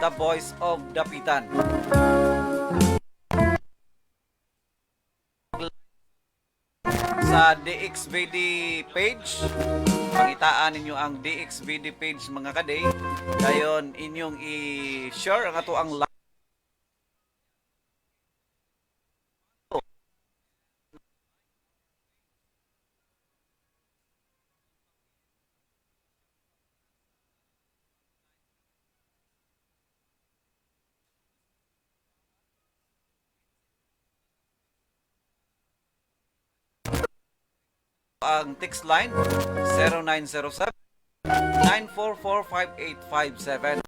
The Voice of Dapitan. Sa DXVD page, pangitaan ninyo ang DXVD page mga kaday. Dayon inyong i-share ang ato ang ang text line 0907-944-5857.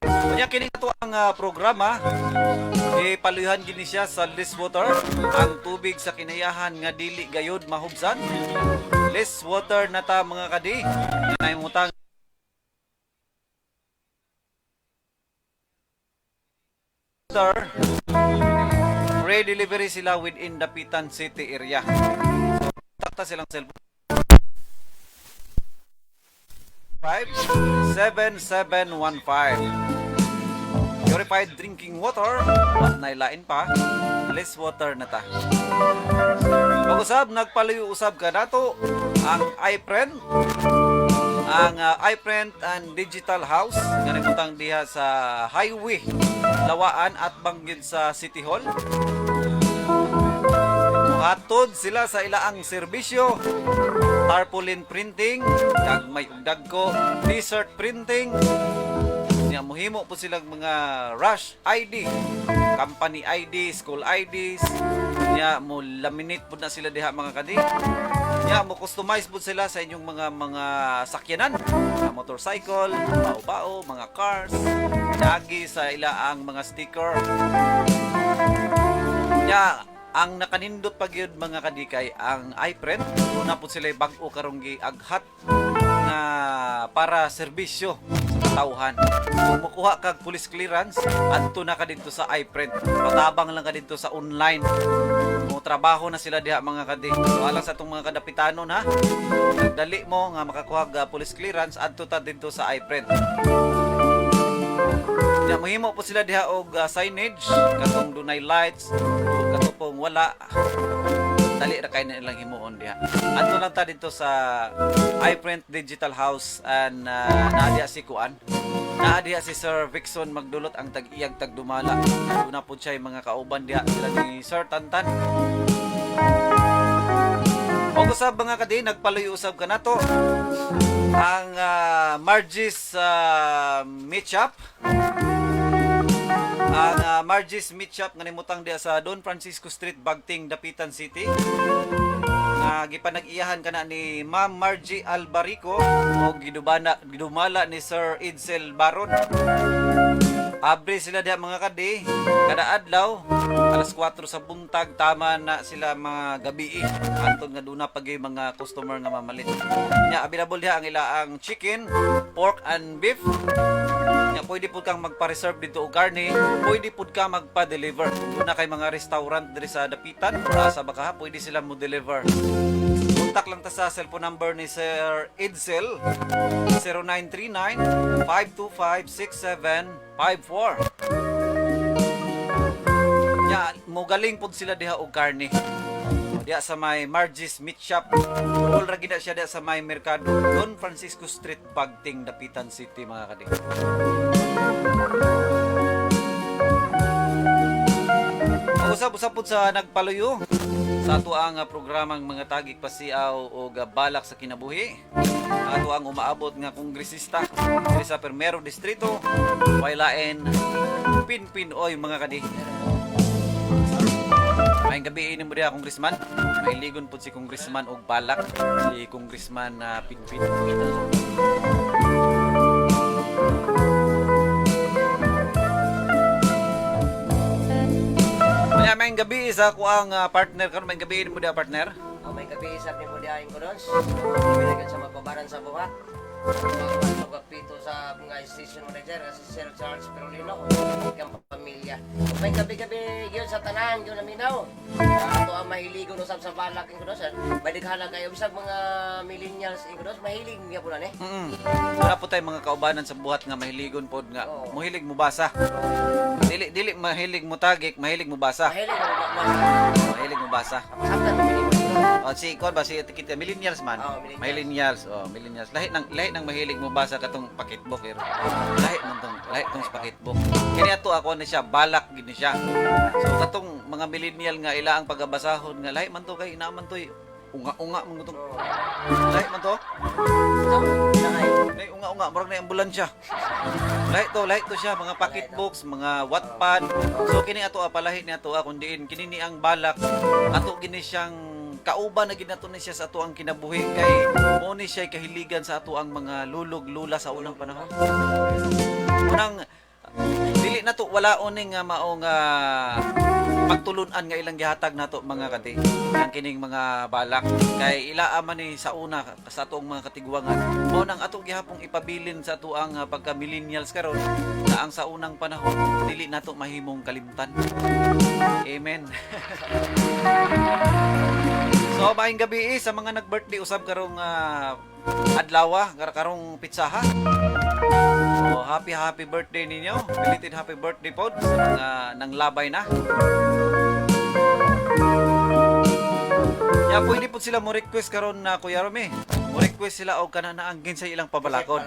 Kanya kini ato ang programa ipaluhan gini siya sa less water, ang tubig sa kinayahan nga dili gayud mahubsan. Less water na ta mga kadi, naimutang water free delivery sila within Dapitan City area. So, takta silang cellphone 57715. Purified drinking water, at nailain pa, less water na ta. Pag-usab, nagpaluyo-usab ka nato ang iPrint, ang iPrint and Digital House, nga nagputang diha sa highway, Lawaan at Banggid sa City Hall. Hatod sila sa ilaang serbisyo, tarpaulin printing, dagmay ug dagko, t-shirt printing. Nya mohimo po silang mga rush ID, company ID, school IDs. Nya mo laminate pud na sila diha mga kadi. Nya mo customize pud sila sa inyong mga sakyanan, mga motorcycle, bao-bao, mga cars. Lagi sa ilaang mga sticker. Nya ang nakanindot pagyud mga kadikay ang iPrint, una po sila bag-o karong giaghat na para serbisyo sa tauhan. Kung makuha kag police clearance, adto na ka dito sa iPrint. Patabang lang ka dito sa online. Mo trabaho na sila diha mga kadi. So alang sa itong mga kadapitanon ha. Nagdali mo nga makakuha kag police clearance, adto ta dito sa iPrint. Ya mahimo po sila diha og signage katong dunay lights, katong pong wala. Dali ra kay nilang himuon diha. Adto lang ta dito sa iPrint Digital House and naadiya si Kuan. Naadiya si Sir Vixon magdulot ang tag-iyag tagdumala. Una po siya mga kauban diha sila ni Sir Tantan. Og usab mga kadi nagpaluyo-usab ka nato ang Margie's Meat Shop. Ang Margie's Meat Shop nga nimutang diha sa Don Francisco Street, Bagting, Dapitan City. Gipanag-iyahan kana ni Ma'am Margie Albarico o gidumala ni Sir Edsel Baron. Abre sila diha mga kadi kada adlaw alas 4 sa buntag, tama na sila mga gabi anton nga duna pagay mga customer nga mamalit. Nya available diha ang ilaang chicken, pork and beef. Nya pwede pud kang magpa-reserve dito og karne, pwede pud ka magpa-deliver. Duna kay mga restaurant diri sa Dapitan, sa Bakaha, pwede sila mo deliver. Kontak lang ta sa cellphone number ni Sir Edsel 0939-525-6754. Ya, mo galing pud sila diha og karne. Diha sa may Margie's Meat Shop. All ra gid siya diha sa may Mercado, Don Francisco Street, Bagting, Dapitan City mga kadi. Usab-usab pud sa nagpaluyo sa ato ang programang mga tagig pasiaw o balak sa kinabuhi. Ato ang umaabot nga kongresista diri sa Primero Distrito, Waylain, Pinpinoy mga kadi. May gabi ini mo diha Congressman. May ligon pud si Congressman og balak, si Congressman Pinpin. May gabi sa ko ang partner karon, may gabi mo dia partner. May gabi sa ni mo diahin ko dos. Piligan sa magbabaran sa buhat. Pagpito sa mga station manager si Sir Charles Perolino, ikang pamilya siya. May gabi-gabi yun sa tanan, yun naminaw. Ato ang mahiligon usab sa balak yung kudos. Badighala kayo bisag mga millennials yung kudos, mahilig niya po na eh. Wala po tayo mga kaubanan sa buhat nga mahiligon pod nga Oo. muhilig mo basa. Dili mahilig mo tagik, mahilig mo basa. Mahilig mo ba? Mahilig mo basa. Saptan mo pinili mo. O si kon ba si kita millennials man. Oo, millennials. Millennials. Lahi ng mahilig mo basa katong pakitbook pero lahi tong sa pakitbook. Kini ato ako ni siya balak gid ni siya. So katong mga millennial nga ila ang pagabasahon nga lahi man to kay inaaman to unga-unga man to. Lahi man to. So, nakay. Lahi unga-unga murag na ambulansya. Lahi to siya mga pocketbooks, mga Wattpad. So kini ato palahi ni ato kun diin kini ni ang balak ato gini siyang kauban na ginato ni siya sa ato ang kinabuhi kay mo ni siya kahiligan sa ato ang mga lulog lula sa unang panahon. Unang dili na to wala oning nga mao nga pagtulunan nga ilang gihatag nato mga kati ang kining mga balak kay ila man ni sa una sa atong mga katiguangan mao nang ato gihapong ipabilin sa ato ang pagka millennials karon na ang sa unang panahon dili nato mahimong kalimtan. Amen. So maayong gabi sa mga nag-birthday usab karong adlaw karong pitsaha. So happy birthday ninyo. Belated happy birthday pod sa mga nang labay na. Ya pwede po sila mo request karon na Kuya Rome. Mo request sila og kana na ang sa ilang pabalakon.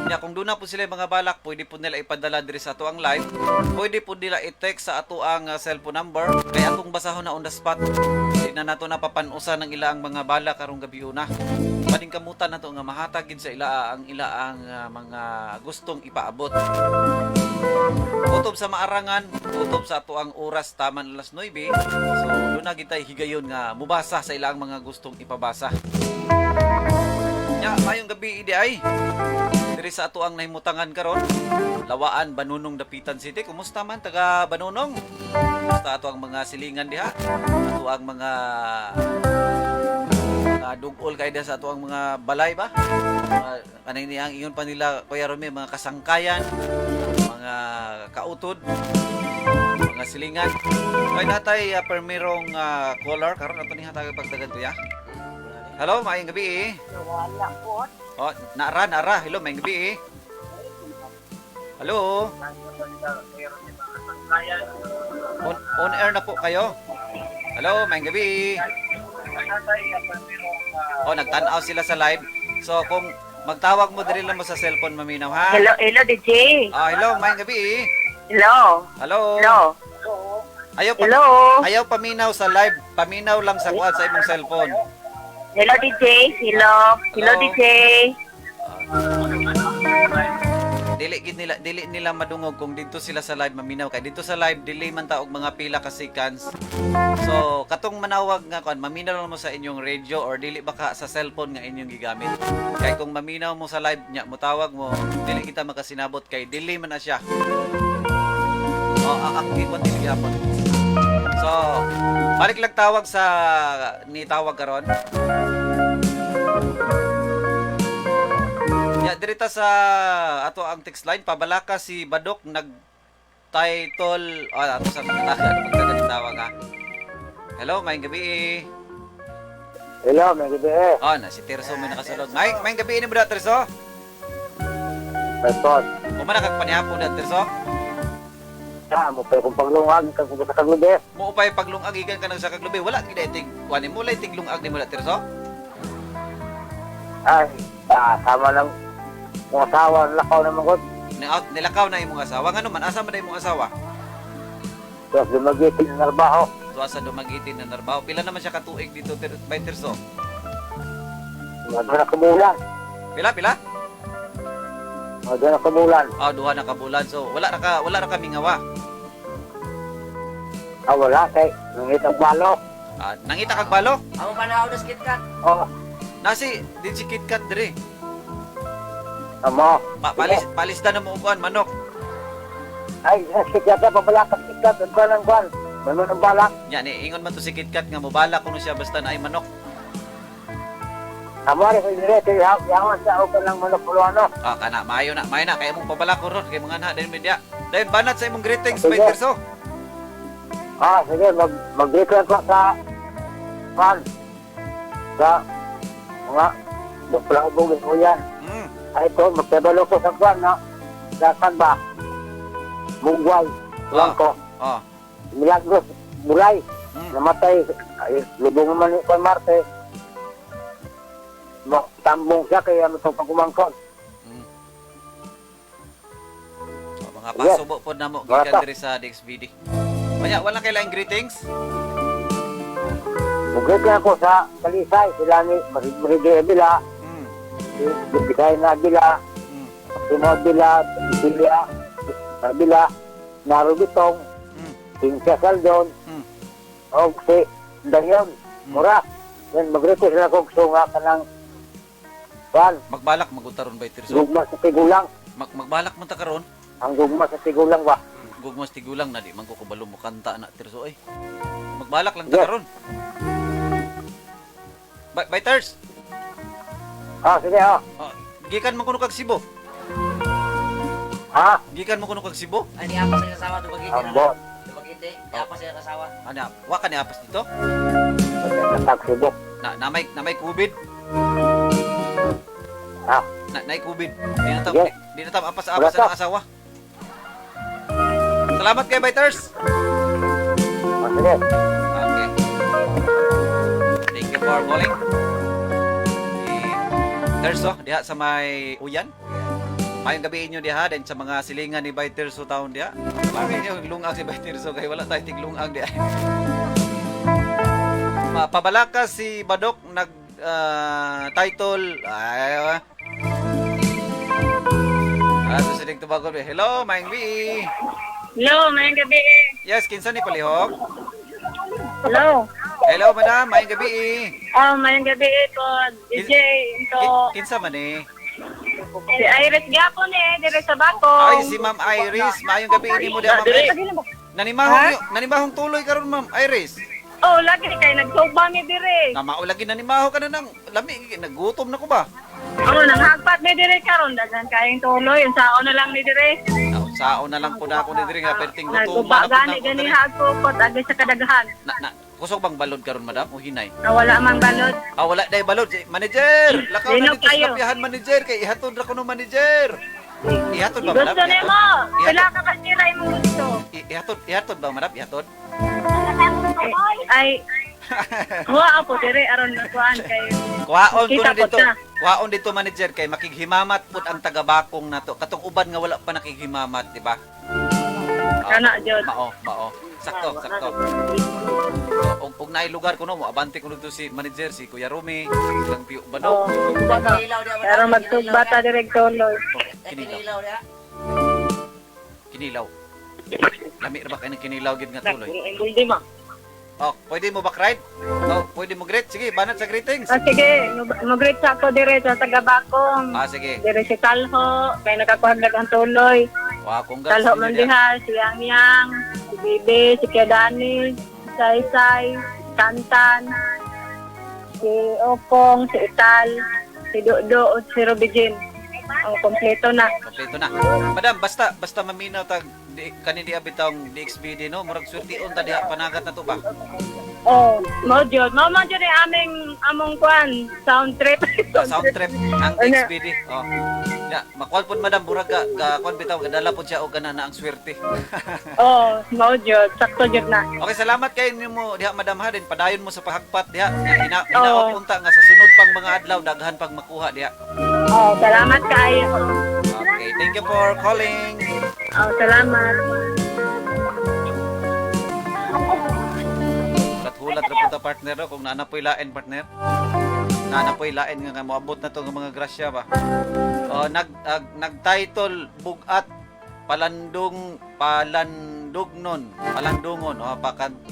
Ya kung doon na po sila mga balak, pwede po nila ipadala diri sa ato ang live. Pwede po nila i-text sa ato ang cellphone number. Kaya atong basahon na on the spot. Hindi na nato napapanusa ng ilang mga balak karong gabi una. Pading kamutan nato nga mahatag gid sa ila ang mga gustong ipaabot. Utob sa maarangan, utob sa ato ang oras taman alas 9. So doon na kitay higayon nga mubasa sa ilang mga gustong ipabasa. Ya, mayong gabi idi ay. Diri sa ato ang nahimutangan karon, Lawaan, Banunong, Dapitan City. Kumusta man taga Banunong? Kumusta ato ang mga silingan diha? Ato ang mga dugol kay diha sa ato ang mga balay ba? Kanang niyang ingon pa nila Kuya Rome, mga kasangkayan, mga kautod, mga silingan. Kay natay permirong caller karon ato ni hatag pagdagan to ya. Hello, maayong gabi. Wala po. Oh, nara. Hello, maayong gabi. Hello. On air na po kayo. Hello, maayong gabi. Oh, nagtanaw sila sa live. So, kung magtawag mo diri lang mo sa cellphone maminaw ha. Hello, DJ. Hello, maayong gabi. Hello. Hello. Hello. Hello. Ayaw paminaw sa live. Paminaw lang sa kuha sa imong cellphone. Hello, DJ. Hello. Hello, Hello. DJ. Dili nila madungog kung dito sila sa live maminaw kay dito sa live dili man ta og mga pila ka seconds. So katong manawag nga kon maminaw lang mo sa inyong radio or dili baka sa cellphone nga inyong gigamit. Kay kung maminaw mo sa live nya motawag mo dili kita makasinabot kay dili man na siya. Active man dili gyapon. So balik lang tawag sa ni tawag karon. Ya dirita sa ato ang text line pabalaka si Badok nag title ato sa magtawag ha. Hello, maayong gabi. Hello, may gabi eh. Na si Terso may nakasulod. Maayong gabi ni Bro Terso. Pastor, Kumana kag panihapon na Terso. mo pa kung paglungag kang sa kaglubi. Mo upay paglungag ikan ka nang sa kaglubi wala gid tig kuan mo lay tiglungag ni mo Terso. Ay, sama lang. Mga asawa, lakaw naman ko. Nilakaw na imong asawa ngano man asa man imong asawa? Tapos lumagitin ng narbaho. Tuwa sa dumagitin na Narbaho. Pila naman siya katuig dito by Terso? Mga doon na kabulan. Pila? Mga doon na kabulan. Duha na ka bulan. So wala ra kami ngawa. Wala kay nangitang balo. Nangita kag balo? Ang panahon na KitKat. Nasi din si KitKat dire. Amo. Palis na mo kuan manok. Ay, sikat na pabalakas sikat. Ang balang kuan. Manon ang balak. Nya ni ingon man to si KitKat nga mobala kuno siya basta na ay manok. Amo rin ko dire. Kaya yawan sa ako lang manok pulo ano. Kana maayo na kay mong pabala ko ron kay mga na din media. Dayon banat sa imong greetings, Sige. Bay Tirso. Sige, mag-return ko sa fan. Sa mga plabog ko yan. Ay ito, magtabalo ko sa fan na dasan ba? Mungway. Lang ko. Oh. Milagros, Mulay. Namatay. Ay, lubong naman ni Juan Marte. Tambong siya kaya ano itong pagkumangkot. So, mga Yes. pasubo po na mo Bata. gikan diri sa DXBD. Kaya wala kailangang greetings. Mag-return ako sa Kalisay. Sila ni Maride Bila. Bigay na Bila. Sunod Bila. Sicilia. Bila. Narubitong. Pinsya Saldon. O si Dayon. Mura. Yan, mag-return sila kong sunga ka ng fan. Magbalak magutaron Bay Tirso. Gugma sa tigulang. Magbalak man ta karon. Ang gugma sa tigulang ba? Gugmas tigulang na di man ko kabalo mo kanta na Tirso ay. Magbalak lang ta Yes. karon. Biters. Sige, Gikan mo kuno kag Cebu. Gikan mo kuno kag Cebu. Ay, di apa sa kasawa, dumagiti na Ambot. lang. Dumagiti, di apa sa kasawa. Ana, wa ka ni apas dito? Tagsibok. Na may COVID. Nay COVID. Di na tam Yes. di na tam apas-apas Wala ang asawa. Salamat kay Biters. Sige. Okay. Thank you for calling. Terso, diha sa may uyan. Mayong gabi inyo diha din sa mga silingan ni Bay Tirso taon diha. Bakit niyo lungag si Bay Tirso kay wala tayo tiglungag diha. Mapabalakas si Badok nag title susiling tubagon. Hello, Mayang B. Hello, mayang gabi. Yes, kinsa ni palihog? Hello. Hello, madam, mayang gabi. Mayang gabi po, DJ. Ito, Kinsa man eh? si Iris Gapon dire sa Bako. Ay, si Ma'am Iris. Mayong gabi ini mo diha, Ma'am Iris. Nanimahong tuloy karon, Ma'am Iris. Oh, lagi kay nagsoba mi dire. Namao lagi nanimaho ka na ng lami, nagutom na ko ba? Oh, nanghagpat mi dire karon dagan kayong tuloy, sao na lang ni dire. Sao na lang po na ako ni diri nga perting Nagsuba gutom gani gani hagkukot agi sa kadaghan. kusog bang balod karon, madam, o hinay? Wala mang balod. Wala day balod. Manager, lakaw na Sino dito sa kayo? kapihan, manager, kay ihatod ra ko no manager. Ihatod ba, madam? Gusto nimo? Ihatod. Pila ka kasira imong gusto? Ihatod ba, madam? Ihatod? Ay, huwa po dire aron na kuan kay Kuhaon ko Kita na dito. po ta. Kuhaon dito, manager, kay makighimamat pud ang taga-bakong nato. Katong uban nga wala pa nakighimamat, di ba? kana jud. Mao. Sakto. Og naay lugar ko no, mo abante ko dito si manager, si Kuya Rumi, silang Piyo Bano. Kinilaw diya. Pero magsugbata dire tuloy. Kinilaw diya. Kinilaw. Lami ra ba kayo ng kinilaw gid nga tuloy? Hindi mo. Pwede mo back ride? Pwede mo greet? Sige, banat sa greetings. Sige, mag-greet sa ako dire sa taga-Bakong. Sige. Dire si Talho, kay nakakuhaglag ang tuloy. Congrats. Talho Mandiha, si Yang, si Bibi, si Kedani, si Saysay, si Tantan, si Opong, si Ital, si Dodo, si Robijin. Ang kompleto na. Kompleto na. Madam, basta maminaw tag kanin di abitang DXBD no, murag surtion ta diha panagat na to ba? Mo jud among kwan sound trip. Sound trip ang DXBD. Ya, makuan pud madam murag ka kwan bitaw gadala pud siya og kana na ang swerte. Mo jud sakto jud na. Okay, salamat kay nimo diha madam ha din padayon mo sa pahagpat diha. Inaot unta nga sa sunod pang mga adlaw daghan pag makuha diha. Salamat kaayo. Okay, thank you for calling. Salamat. Hulat ra punta partner kung naanapoy lain partner. Naanapoy lain nga moabot na to ng mga grasya ba. Nag-title bugat palandungon.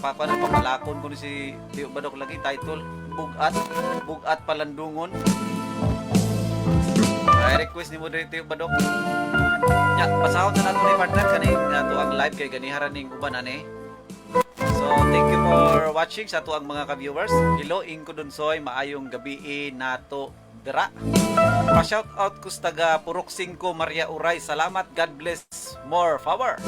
Papalakon ko ni si Tiyo Badok lagi title bugat palandungon. Ay request ni mo diri Tiyo Badok. Ya, pasahod na nato ni partner kaning tuang live kay ganiharan ning uban ani. So, thank you for watching sa tuang mga ka-viewers. Hello, Inko Dunsoy, maayong gabi nato dira. Pa-shout out ko sa taga Purok 5 Maria Uray. Salamat, God bless, more power.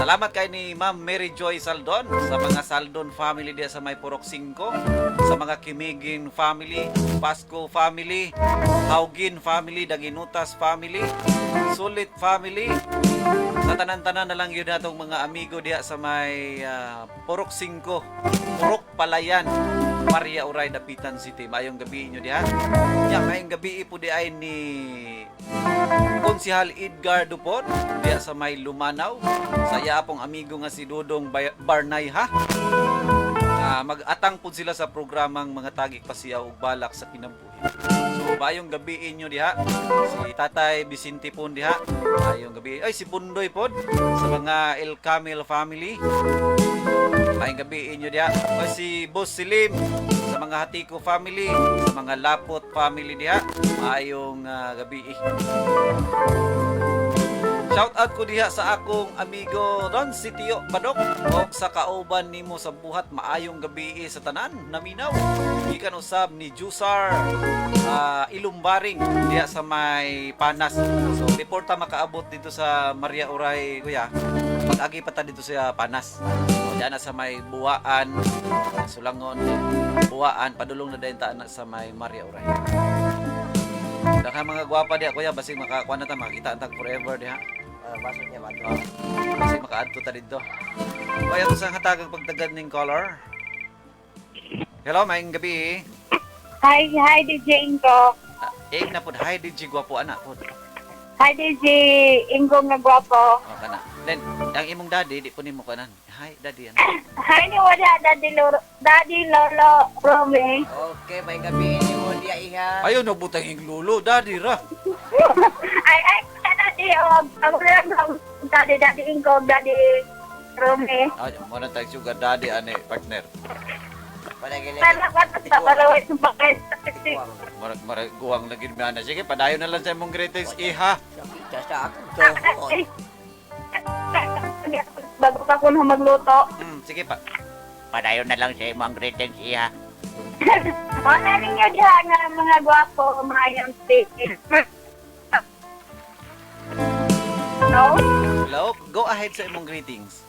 Salamat kay ni Ma'am Mary Joy Saldon sa mga Saldon family diya sa may Purok 5, sa mga Kimigin family, Pasco family, Haugin family, Daginutas family, Sulit family. Sa tanan-tanan na lang yun natong mga amigo diya sa may Purok 5, Purok Palayan, Maria Uray, Dapitan City. Mayong gabi nyo diha. Yan, mayong gabi po di ay ni Konsihal Edgar Dupont diya sa may Lumanaw. Saya pong amigo nga si Dudong Barnay ha. Mag-atang po sila sa programang mga tagik pasiyaw ug balak sa kinabuhi. So bayong gabi inyo diha. Si Tatay Vicente po diha. Bayong gabi. Ay si Pundoy po sa mga El Camel family. Bayong gabi inyo diha. Ay si Boss Silim sa mga Hatiko family, sa mga Lapot family diha. Bayong gabi. Shout out ko diha sa akong amigo Ron Sitio Badok o sa kauban nimo sa buhat. Maayong gabi sa tanan naminaw. Gikan usab ni Jusar Ilumbaring diha sa may Panas. So before ta makaabot dito sa Maria Uray kuya, mag-agi pa ta dito sa Panas. So diyan na sa may Buwaan, Sulangon, Buwaan, padulong na dayon ta na sa may Maria Uray. Daghan mga gwapa diha kuya, basig makakuha na ta, makita ta forever diha. Masuk niya mato. Kasi makaadto ta dito. Kaya to sa hatagang pagtagad ning color. Hello, maayong gabi. Hi DJ Ingo. Na pod, hi DJ gwapo anak pod. Hi DJ Ingo nga gwapo. Oh, kana. Then, ang imong daddy di po nimo kanan. Hi, daddy. Hi ni wala Daddy Lolo Rome. Okay, may gabi ni mo dia iha. Ayo no butang ing lulo, daddy ra. Ay Daddy Daddy Ingo, Daddy Rome. Ay, mo na tag sugar daddy ane partner. Pada gini. Sana ka sa palaway sa bakit. Marag guwang na gid na. Sige, padayon na lang sa imong greetings iha. Basta ako to. Bago ka kuno magluto. Sige pa. Padayon na lang sa imong greetings iha. Wala ninyo diyan nga mga gwapo, mga young state. No? Hello, go ahead sa imong greetings.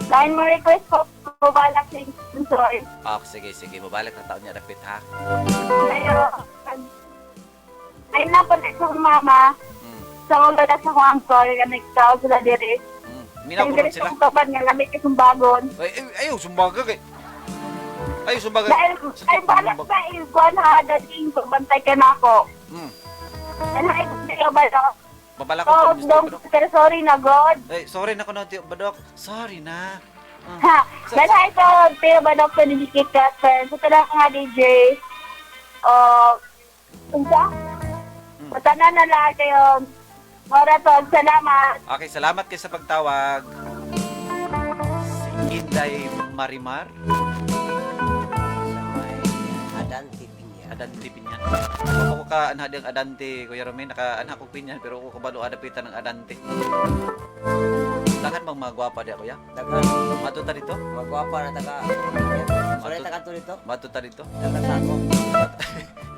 Dahil mo request ko, bubalak sa sponsor. Sige, mabalik na taon niya dapit ha. Ay na po na itong mama. Sa ulo na sa kong uncle, nga nagtao sila diri. Minaw ko rin sila. Ay, kapan nga lamit itong bagon. Ayaw, sumbaga kay. Ayaw, sumbaga. Ay, balak sa ilguan ha, dating bantay ka na ako. Ay, hindi ka balak. Babala ko Oh, dong, pero sorry na, God. sorry na ko na, Tio Badok. Sorry na. Ha, dala ito, pero balak sa nilikit ka, sir. So, tala ka nga, DJ. Unsa? Matanan na lang kayo. Maratog, salamat. Okay, salamat kayo sa pagtawag. Si Inday Marimar. Adante pinya. Adante Pinyan. Ako ka anak ng Adante, Kuya Romain. Naka-anak ko Pinyan, pero ako kabalo adapitan ng Adante. Dagan bang mga gwapa di Kuya? Dagan. Matuta dito? Magwapa na taga. Sorry taga to dito. Matuta dito? Dagan sa ako.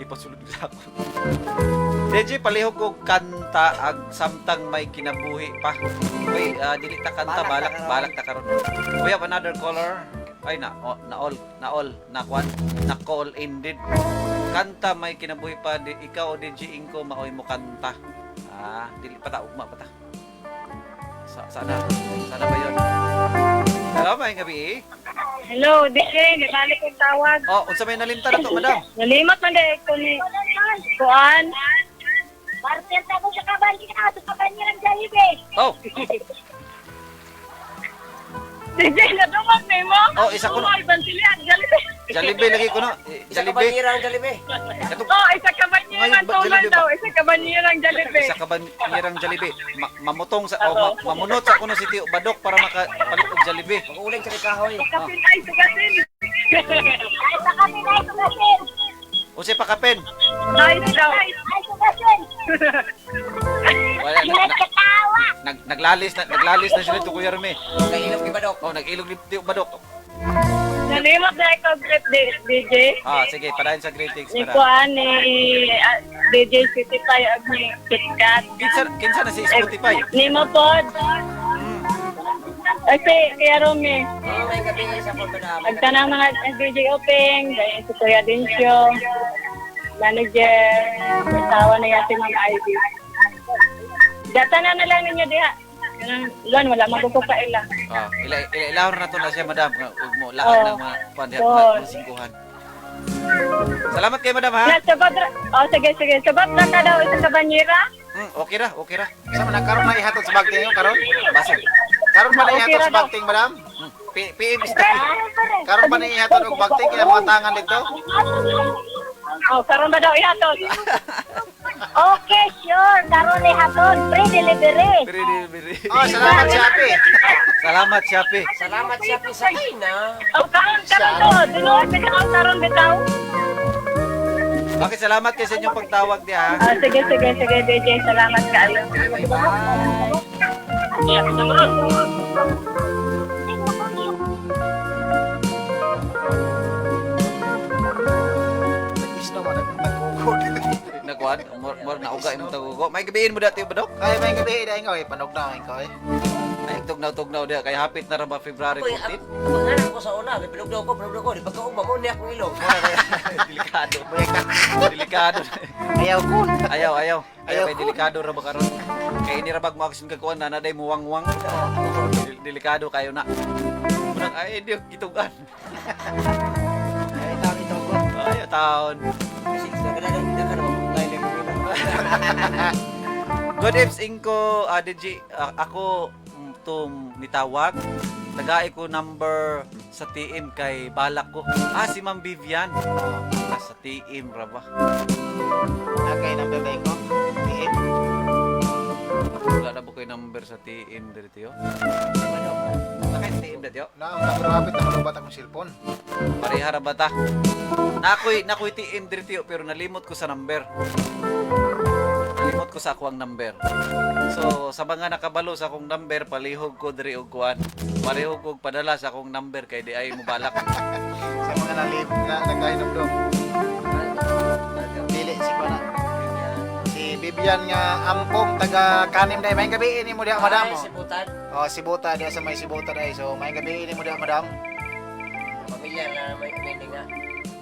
Ipasulod sa ako. DJ, palihog ko kanta ag samtang may kinabuhi pa. Uy, dili ta kanta, balak ta karon. We have another caller. Ay na call ended. Kanta may kinabuhi pa, ikaw o DJ Inko maoy mo kanta. Dili pa ta ugma pa ta. Sana ba yun? Hello, may gabi. Hello, DJ. Nabalik yung tawag. Unsa may nalimtan na to, madam? Nalimot man dahil ko ni Kuan. Martel ako sa kaban. Sa kaban niya ng Jollibee. DJ, nadumag na mo. Isa ko na. Bantilian, Jollibee. Jollibee lagi ko na. Isa ka ba Jollibee. nirang Jollibee? Isa kaban niya ng tulan daw. Isa kaban niya ng Jollibee. Isa ka ba nirang Jollibee? Mamutong sa mamunot sa kuno si Tio Badok para makapalit og Jollibee. Mag-uling sa kahoy. Kapin ay sugasin. Ay sa kapin ay sugasin. Usi pa kapen. Ay sugasin. Wala naglalis na sila to Kuya Rome. Kailog ni Badok. Nag-ilog ni Tio Badok. Nalimot na ikaw, DJ. Sige, padayon sa greetings Ni para. Kuan ni DJ Spotify ag ni KitKat. Kinsa na si Spotify. Nimo pod. Mm. Kasi kaya Romy, May gabi sa po madam. ag tanang mga DJ Openg, dahil si Kuya Dincio, manager, asawa na yan si Ma'am Ivy. Data na lang ninyo diha. Luan, wala magkukukaila. Ilahon na to na siya, madam. Huwag mo, laan Oh. ng mga pandihat Oh. na singkuhan. Salamat kayo, madam, ha? Sabat ra. Oh, sige. Sabat ra ka daw isa sa banyera. Okay ra. Sa man karon na ihatod sa bagting yung karon. Basig. Karon pa na Okay ihatod ra sa daw. bagting, madam. PM is the Karon pa na ihatod og bagting kaya mga tangan dito. Oh, karon ba daw ihatod? Okay, sure. Karon ni haton free delivery. Biri. Oh, salamat si Ate. Salamat, Shopee. Salamat siya po sa ina. Oh, karon to. Dunuot bitaw karon bitaw. Okay, salamat kayo sa inyong pagtawag niya, ha? Ah, sige, DJ. Salamat kaayo. Nagis naman nagugod. Nagkuhan, more na uga imong tagugo. May gabiin mo dati ba, Dok? Kaya may gabi dai ko panog na ko eh. Ay, tugnaw dia. Kaya hapit na ra ba February Uy, 14? pangalan ko sa una, bilog daw ko. Di pagkaugma mo niya akong ilong. Delikado. Buyag na. Delikado. Ayaw ko. Ayaw. Ayaw Kay ko. delikado ra ba karon? Kay ini ra bag mo aksin kagkuan na naday muwang-wang. Delikado kayo na. Munang ay di gitugan. Ay taon ito ko. Ay taon. Kasi hindi ka naman ngayon mo ilong. Good eves inko DJ ako nitawag. Tagay ko number sa TM kay balak ko. Si Ma'am Vivian. Sa TM ra ba? Okay, number dai ko. Tiit. Wala na po kayo number sa TM dito yo. Nakay TM dito yo. Na ang nagrawapit na malubat akong cellphone. Pareha ra ba ta? Nakoy TM dito yo pero nalimot ko sa number. Nalimot ko sa akong number. So sa mga nakabalo sa akong number palihog ko diri og kuan. Palihog ko padala sa akong number kay di ay mo balak. Sa mga nalib na nagkainom do. Dili si pana. Si Bibian nga ampong taga Kanim dai may gabi ini mo dia madam. Ay, si Putan. Oh, Sibuta dia sa may Sibuta dai. So may gabi ini mo dia madam. Pamilya na may kumindi nga.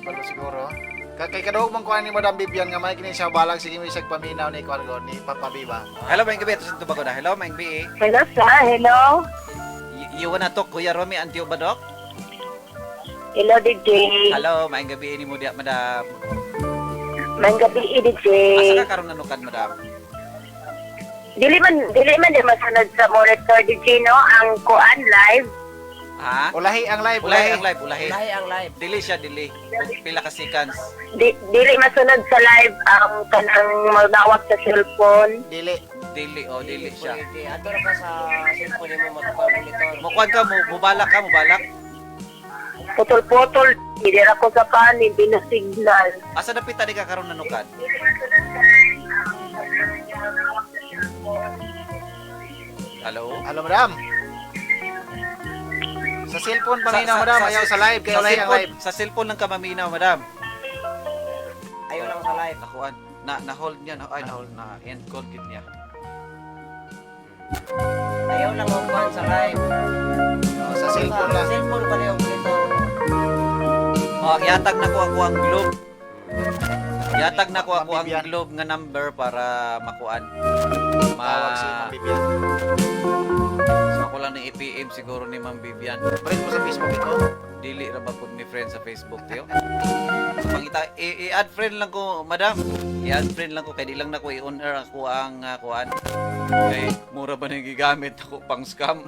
Bago siguro. Kay kadog man kuan ni Madam Bibian nga may kini siya balag sige mi sag paminaw ni kuan ni Papa Biba. Hello maing gabi to ba ko na. Hello maing gabi. Hello, sir. Hello. You wanna talk Kuya Romy Antio ba dok? Hello, DJ. Hello maing gabi ini mo dia madam. Manggabi, DJ. Asa ka karon nanukan madam? Dili man din masunod sa monitor, DJ, no? Ang kuan live. Ha? Ulahi ang live, Ulahi ulahi. Lahi ang live. Dili siya dili. Pila ka seconds. Dili masunod sa live ang kanang magnawak sa cellphone. Dili. Dili siya. Pwede. Ato na ka sa cellphone mo magpamonitor. Mukuan ka mubalak. Putol-putol. Hindi ako sa pan, hindi na signal. Asa dapit tadi ka karon nanukan? Hello? Hello, Madam. Sa cellphone paminaw, Madam. Ayaw sa live kay ulahi ang live. Sa cellphone lang ka maminaw, madam. Ayaw lang sa live. Nakuan. Na-hold niya. Na-end call kit niya. Ayaw lang magkuhan sa live. Oh, sa cellphone lang. Cellphone pa yung dito. Yatag na ko ang globe. Yatag na ko ang Bibian. globe nga number para makuan. Tawag si Ma'am Bibian. So ako lang ni EPM siguro ni Ma'am Vivian. Friend mo sa Facebook ito. Dili ra ba pud ni friend sa Facebook tiyo? So pangita i-add friend lang ko, madam. I-add friend lang ko kay di lang nako i-on air ako ang kuan. Kay mura ba nang gigamit ako pang scam?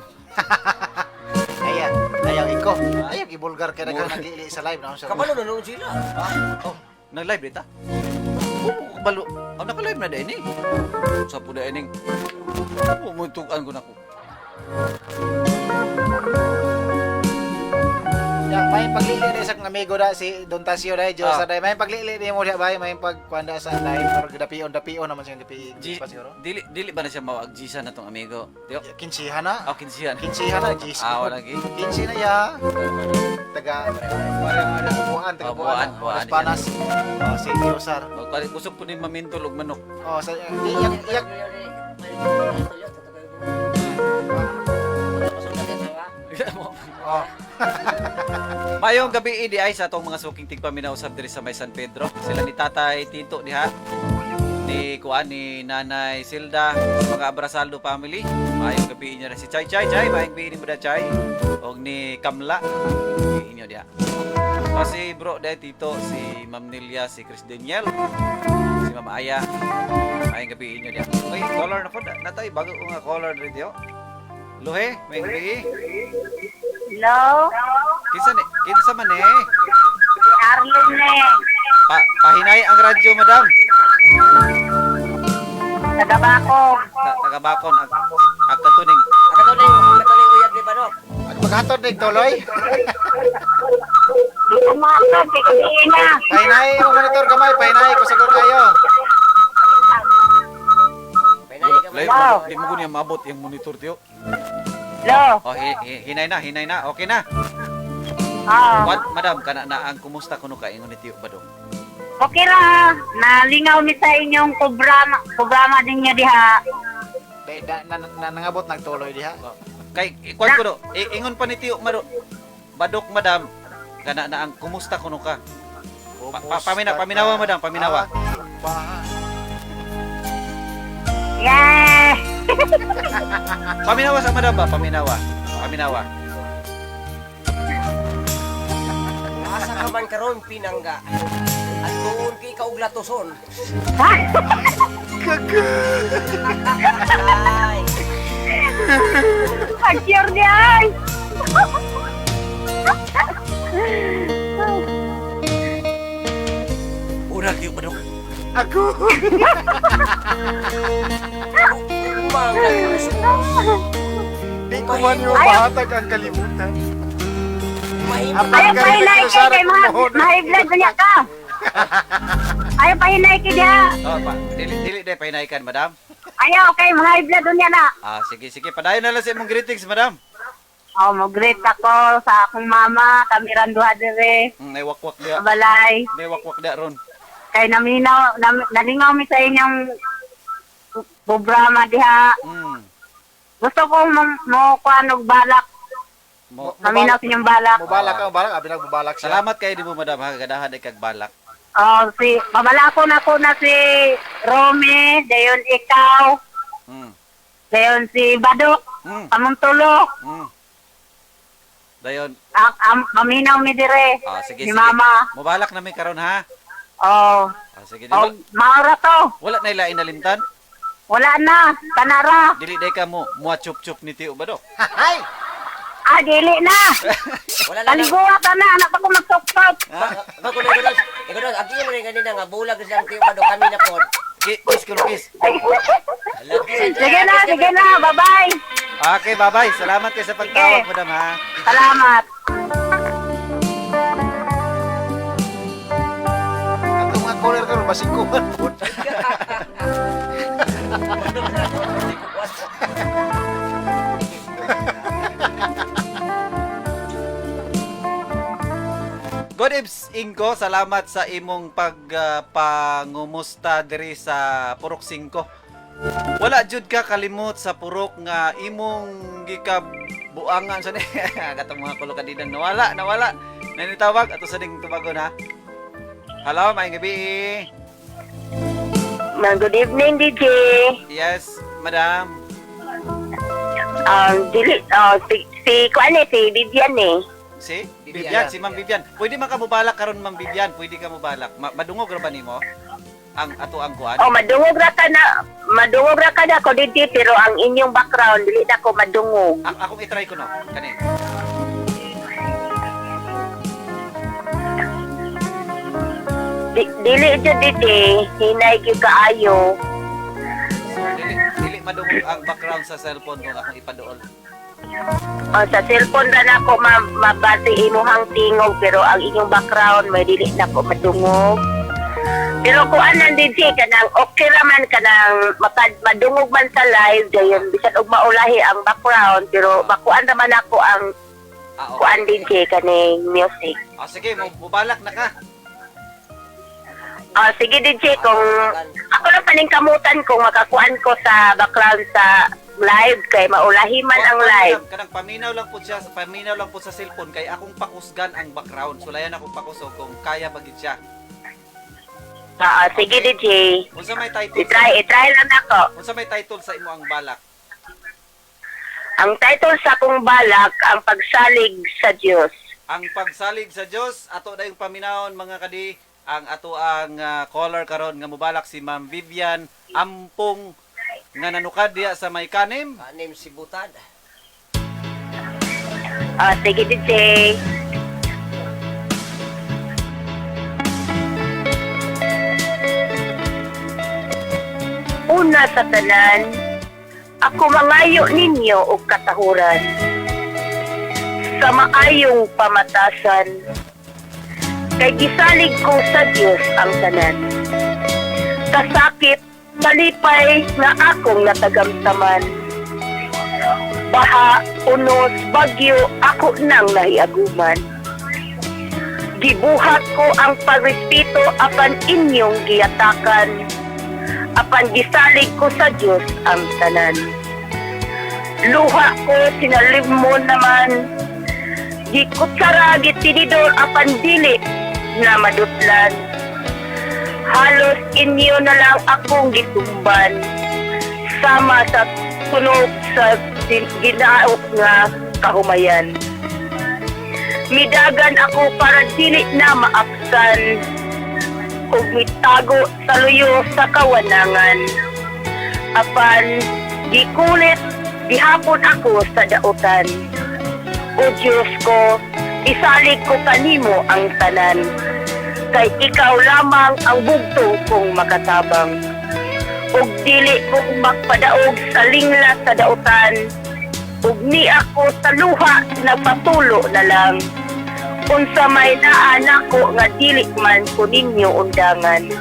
Ayaw iko. Ayaw ibulgar kay daghang nagili sa live na sa. Kabalo na noon sila. Oh, nag-live dita? Oo, kabalo. Naka-live na din eh. Sa po na ining. Pumuntukan ko na ko. Ya, may paglili sa sa kong amigo da si Don Tasio dai Diyos sa dai may paglili ni mo diha bay may pagkuanda sa dai or dapion naman siyang dapi siguro. Dili ba na siya mawag Gisa na tong amigo? Diyo? Kinsihan na. Oh, kinsiyan. Kinsihan na Gis. Wala lagi. Kinsi na ya. Taga buwan Buwan. Panas. Si Diosar. Kusog po ni mamintol og manok. Sa iyak Mayong gabi di ay sa atong mga suking tigpaminaw usab diri sa May San Pedro. Sila ni Tatay Tito diha. Ni kuan ni Nanay Silda sa mga Abrasaldo family. Mayong gabi niya si Chay. Mayong gabi ni Muda Chay. Og ni Kamla. Inyo diha. Si bro dai Tito, si Ma'am Nelia, si Chris Daniel, si Ma'am Aya. Mayong gabi inyo diha. Oy, color na po. Natay bago ko nga color diri diyo. Luhe, mayong gabi. Hello? Kinsa man eh. Si Arlene Pahinay ang radyo, madam. Tagabako. Tagabakon ag katuning. Katuning uyab ni Badok. maghatod ning tuloy. Umakag, kikabihin na. Pahinay mo monitor gamay, pahinay ko sagol kayo. Di mo niya maabot yung monitor tiyo. Hello? Oh, hinay na. Okay na. Madam, kana na ang kumusta kuno ka ingon ni tiyo Badong? Okay ra. Nalingaw mi sa inyong programa ninyo diha. Nangabot nagtuloy diha. Kay ikwan ko do, ingon pa ni tiyo Badok madam, kana na ang kumusta kuno ka? Paminawa madam, paminawa. Yeah. Paminawa sa madam ba? Paminawa. Asa ka man karon pinangga. At tuon kay kauglatoson. Ay. Pag-cure niya ay. Ura tiyo Badong. Ako. Di ko man yung mahatag ang kalimutan. Ayaw pahinay kay ma-high-blood na niya ka. Ayaw pahinay kay diha. Oh, dili day pahinaykan madam. Ayaw kay ma-high-blood na niya na. Sige, padayon na lang sa imong greetings madam. Mag-greet ako sa akong mama, kami randuha dire. May wakwak dia. Balay. May wakwak dia ron. Kay nalingaw mi sa inyong programa diha. Gusto ko mo kuanog balak. Naminaw sa inyong balak. Mubalak ka, abi nagbubalak siya. Salamat kay di mo madam ha gadahan ay kag balak. Mabalakon ako na si Romy, dayon ikaw. Dayon si Badok, among tulo. Dayon. Maminaw mi dire. Sige. Ni mama. Mubalak na mi karon ha. Sige. Maura to. Wala na ilain na limtan. Wala na, kanara. Dili day ka mo chup-chup ni tiyo Badok. Hay. Dili na. Wala na. Taliguwa ka na, anak ako mag-sok-sok. Ikaw abdi mo rin kanina nga bulag sa tiyo Badok kami na pod. Kiss. Sige na, bye-bye. Okay, bye-bye. Salamat kayo sa pagtawag, madam ha. Salamat. Ato mga caller karon basikuan pud. Good eves, Ingo. Salamat sa imong pangumusta diri sa Purok 5. Wala jud ka kalimot sa purok nga imong gikabuangan sa ni. Katong mga kulo kanina nawala. Nanitawag ato sa ding tubagon ha. Hello, maayong gabi. Good evening, DJ. Yes, madam. Si Vivian eh. Si Vivian, si Ma'am Vivian. Pwede man ka mubalak karon Ma'am Vivian, pwede ka mubalak. Madungog ra ba nimo? Ang ato ang kuan. Madungog ra ka na ako dito, pero ang inyong background dili na ko madungog. Akong i-try ko no. Kani. Dili jud dito, hinay gyud kaayo. Dili madungog ang background sa cellphone kung akong ipaduol. Sa cellphone na nako mabati imuhang tingog pero ang inyong background may dili nako madungog. Pero kung anan DJ kanang okay raman kanang madungog man sa live dayon bisan og maulahi ang background pero makuan naman ako ang kuan DJ kaning music. Sige, mubalak na ka. Sige DJ kung ako lang paningkamutan kung makakuan ko sa background sa live kay maulahi man ang live. Kanang paminaw lang po sa cellphone kay akong pakusgan ang background. Sulayan akong pakusog kung kaya bagid siya. Sige DJ. Unsa may title? I-try lang ako. Unsa may title sa imo ang balak? Ang title sa akong balak ang pagsalig sa Dios. Ang pagsalig sa Dios ato na yung paminawon mga kadi. Ang ato ang caller karon nga mubalak si Ma'am Vivian Ampong nga nanukad diya sa may kanim. Kanim si Butad. Sige DJ. Una sa tanan, ako mangayo ninyo og katahuran sa maayong pamatasan. Kay gisalig ko sa Dios ang tanan. Kasakit, malipay nga akong natagamtaman. Baha, unos, bagyo, ako nang nahiaguman. Gibuhat ko ang pagrespeto apan inyong giyatakan. Apan gisalig ko sa Dios ang tanan. Luha ko sinalimon naman. Gikutsara gitinidor apan dili na madutlan. Halos inyo na lang akong gitumban. Sama sa tunog sa ginaok nga kahumayan. Midagan ako para dili na maapsan. Ug mitago sa luyo sa kawanangan. Apan gikulit gihapon ako sa dautan. O Diyos ko, isalig ko kanimo ang tanan. Kay ikaw lamang ang bugtong kong makatabang. Ug dili kong magpadaog sa lingla sa dautan. Ug ni ako sa luha nagpatulo na lang. Unsa may naanak ko nga dili man ko ninyo undangan.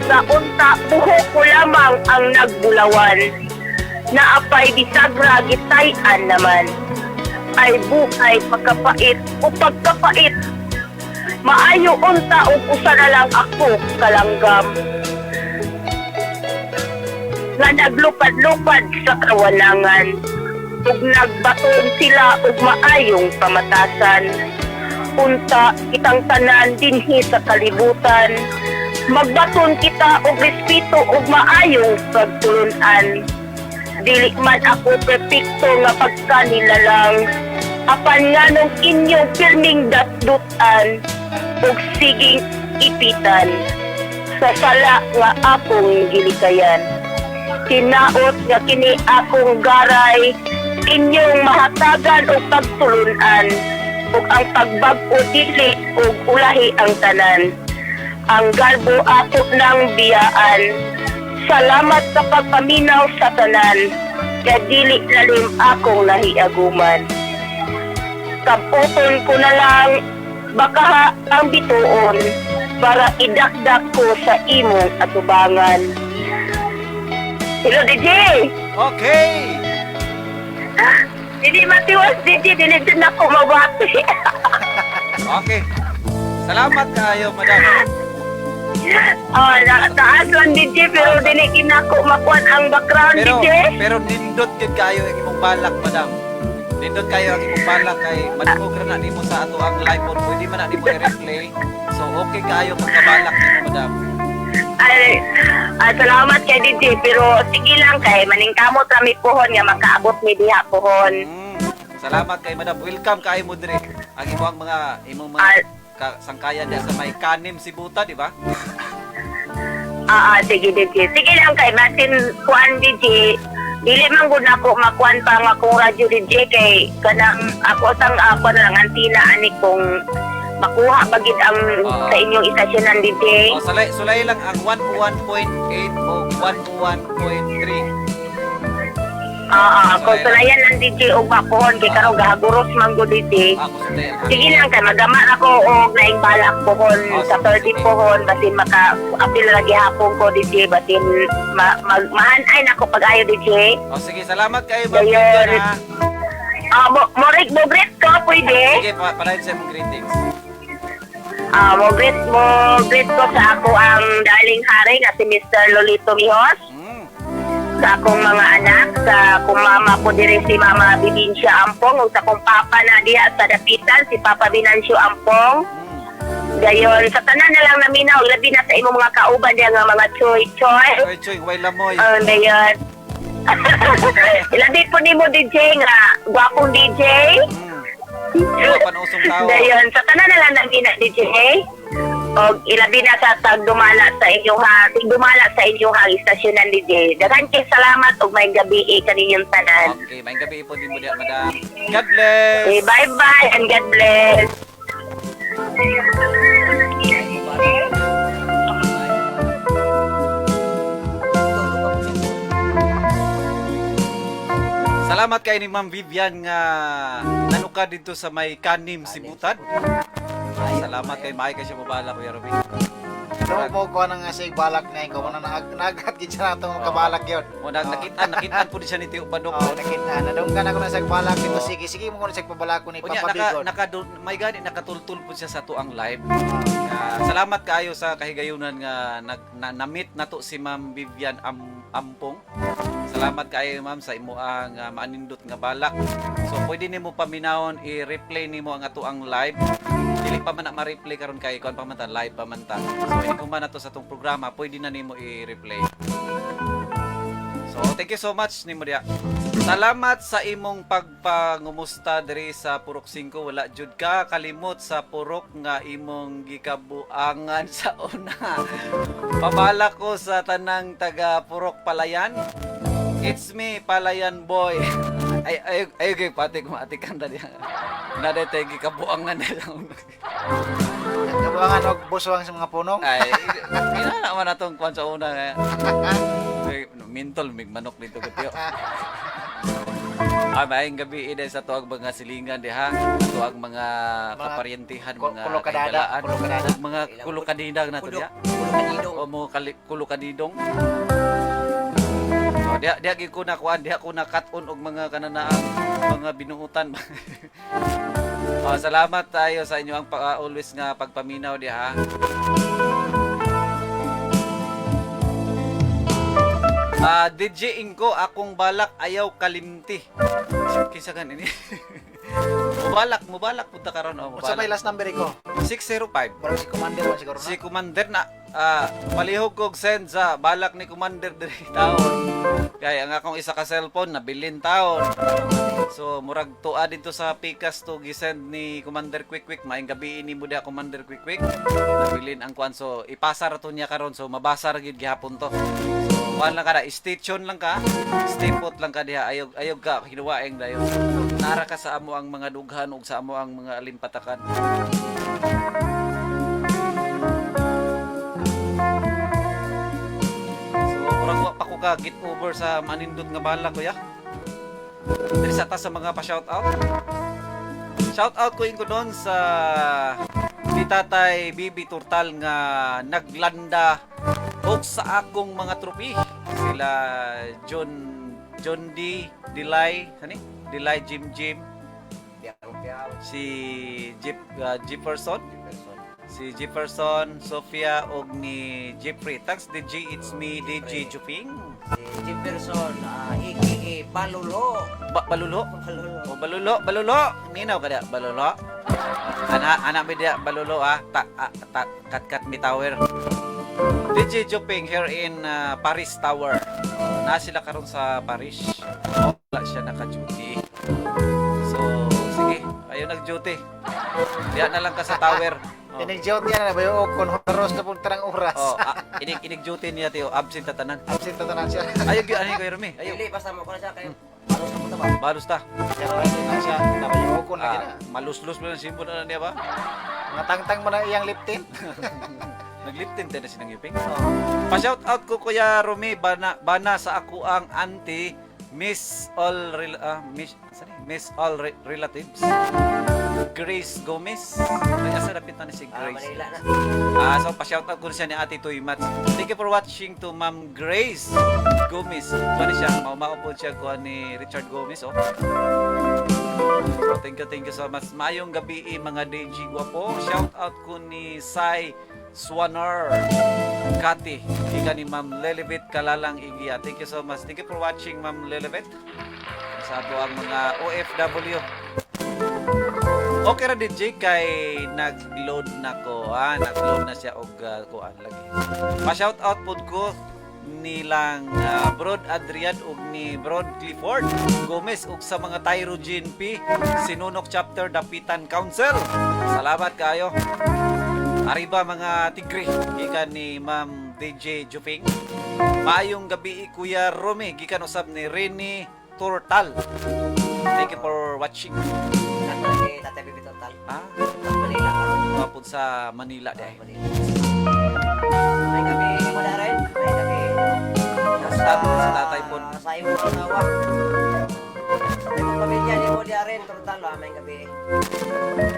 Sa unta buhok ko lamang ang nagbulawan. Naapay bisagra gitayan naman. Ay buhay pagkapait o pagkapait. Maayo unta o usa na lang ako kalanggam. Nga naglupad-lupad sa kawanangan. Ug nagbaton sila og maayong pamatasan. Unta kitang tanan dinhi sa kalibutan. Magbaton kita og respeto ug maayong pagtulunan. Dili man ako perpekto nga pagkanila lang. Apan nganong inyong pirming datdutan ug siging ipitan sa sala nga akong gilikayan. Tinaot nga kini akong garay inyong mahatagan o pagtulunan ug ang pagbag-o dili ug ulahi ang tanan. Ang galbo ato ng biyaan. Salamat sa pagpaminaw sa tanan. Kaya dili lalim akong nahiaguman. Kaputon ko na lang baka ang bituon para idakdak ko sa imong atubangan. Hello DJ! Okay. Dili matiwas DJ, dili din ako mabati. Okay. Salamat kayo, madam. Taas lang DJ pero dili kinako makuan ang background DJ. Pero nindot gid kayo ang imong balak, madam. Nindot kayo ang imong balak kay madugog ra na nimo sa ato ang live pod. Pwede man na nimo i-replay. So okay kayo pagkabalak nimo, madam. Ay, salamat kay DJ pero sige lang kay maningkamot rami pohon nga makaabot mi diha pohon. Salamat kay madam. Welcome kay mo dire. Ang imong mga sangkayan diya sa may kanim si Buta, di ba? Sige DJ. Sige lang kay Martin kuan DJ. Dili man gud ako makuan pa nga akong radyo DJ kay kanang ako sang ako na lang antina ani kong makuha bagid ang sa inyong istasyonan DJ. Sulay lang ang 101.8 o 101.3. Kung sulayan ng DJ o bakuhon, kay karong gahaguros man go DJ. Ako sa tayo. Sige lang kay magama ako og naing balak pohon sa 30 pohon basin maka apil lagi hapon ko DJ basin mahanay na ko pag-ayo DJ. Sige, salamat kayo, Ma'am Dayon. Vivian, ha. Mo greet ko pwede. Sige, palahin sa mong greetings. Mo greet ko sa ako ang darling hari nga si Mr. Lolito Mihos. Sa akong mga anak, sa akong mama ko diri si Mama Bibincia Ampong, ug sa akong papa na diha sa dapitan si Papa Binancio Ampong. Gayon, sa tanan na lang naminaw, labi na sa imong mga kauban diha nga mga choy-choy. Choy, way lamoy. Gayon. Labi po ni mo DJ nga, gwapong DJ. Panusong tao. Gayon, sa tanan na lang namina DJ. Og ilabi na sa tagdumala sa inyong istasyonan DJ. Daghan kay salamat og may gabi kaninyong tanan. Okay, may gabi po din mo diya, madam. God bless. Okay, bye-bye and God bless. Salamat kay ni Ma'am Vivian nga nanuka dito sa may Kanim Sibutad. Salamat kay Mike kasi mabala Kuya Robin. Ito mo ko nang sig balak na ikaw na nagat gid siya natong kabalak yun. Mo nakitaan po di siya ni Tio Padok. Nakita na daw ka na ko na sa balak dito sige mo ko na sa pabalak ko ni Unya Papa Bigon. may gani nakatultul po siya sa tuang live. Salamat kaayo sa kahigayunan nga na-meet nato si Ma'am Vivian Ampong. Salamat kaayo ma'am sa imo ang maanindot nga balak. So pwede nimo paminawon i-replay nimo ang atuang live. Dili pa man na ma-replay karon kay kon pa man ta live pa man ta. So kung man nato sa tong programa, pwede na nimo i-replay. So thank you so much nimo dia. Salamat sa imong pagpangumusta diri sa Purok 5. Wala jud ka kalimot sa purok nga imong gikabuangan sa una. Pabala ko sa tanang taga Purok Palayan. It's me, Palayan boy. Ay kay pati kumatikan dali. Naday tay gikabuangan nila. Kabuangan og buswang sa mga punong. Ay, ina naman atong kwan sa una nga. Mintol mig manok dito gutyo. Maayong gabi ide sa tuwag mga silingan diha, tuwag mga kaparyentihan, mga kaigalaan, mga kulukadidang na to diha. O mo kulukadidong. So diha gi ko na kuan, diha ko na cut-on og mga kananaang mga binuutan. Salamat tayo sa inyo ang always nga pagpaminaw diha. DJ Inko, akong balak ayaw kalimti. Kisa kan ini. Mubalak punta karon o. Unsa may last number ko? 605. Pero si Commander man siguro na. Si Commander na palihog kog send sa balak ni Commander diri taon. Kaya ang akong isa ka cellphone nabilin taon. So murag tuwa dito sa Pikas to gisend ni Commander Quick maayong gabi ini mo dia Commander Quick. Nabilin ang kwan so ipasa ra to niya karon so mabasa ra gyud gihapon to. Kuan lang ka na, station lang ka, stay put lang ka diha, ayog ka, hinuwaeng dayon. Nara ka sa amo ang mga dughan ug sa amo ang mga alimpatakan. So, murag wa pa ko ka get over sa manindot nga bala kuya. Diri sa ta sa mga pa-shout out. Shout out ko ingo doon sa ni Tatay Bibi Turtal nga naglanda og sa akong mga tropi sila John D Dilay Jim si Jefferson Sofia og ni Jeffrey. Thanks DJ, it's me DJ Juping. Si Jefferson, aka Balulo. Balulo. Ninaw kada Balulo. Ana mi dia Balulo kat mi tower. DJ Juping here in Paris Tower. Na sila karon sa Paris. Wala siya naka-duty. So, sige, ayo nag-duty. Diyan na lang ka sa tower. Inig-duty niya na ba yung kon horos na pong tarang oras. Inig-duty niya tiyo, absent ta tanan. Absent na tanan siya. Ayo gyud ani ko Remy. Ayo. Dili basta mo ko na siya kayo. Balos ta. Kaya na siya, dapat yung okon lagi na. Malus-lus mo ng simbo na niya ba? Mga tangtang mo na iyang liptin. Nagliptin tayo na sinang yuping. Pa-shout out ko Kuya Rumi, bana sa ako ang auntie Miss All Relatives. Grace Gomez. May asa napit na si Grace. Manila na. So pa-shoutout ko siya ni Ate Toy Mats. Thank you for watching to Ma'am Grace Gomez. Kuha siya, maumao po siya kuha ni Richard Gomez. Oh. So, thank you so much. Maayong gabi mga DJ Guwapo. Shoutout ko ni Sai Swaner Kati. Ika ni Ma'am Lelibet Kalalang Igia. Thank you so much. Thank you for watching Ma'am Lelibet. Sa ato ang mga OFW. Okay ra DJ kay nag-load na ko. Nag-load na siya og kuan lagi. Pa-shout out pod ko nilang Brod Adrian ug ni Brod Clifford Gomez ug sa mga Tyrogene P Sinunok Chapter Dapitan Council. Salamat kayo. Arriba mga tigre gikan ni Ma'am DJ Juping. Maayong gabi Kuya Romy gikan usab ni Rene Tortal. Thank you for watching. Tatay Bibi Total. Manila. Mapod sa Manila dahil. May gabi mo na rin. May gabi. Sa tatay po. Sa iyong asawa. May mga pamilya ni mo di rin. Total, may gabi.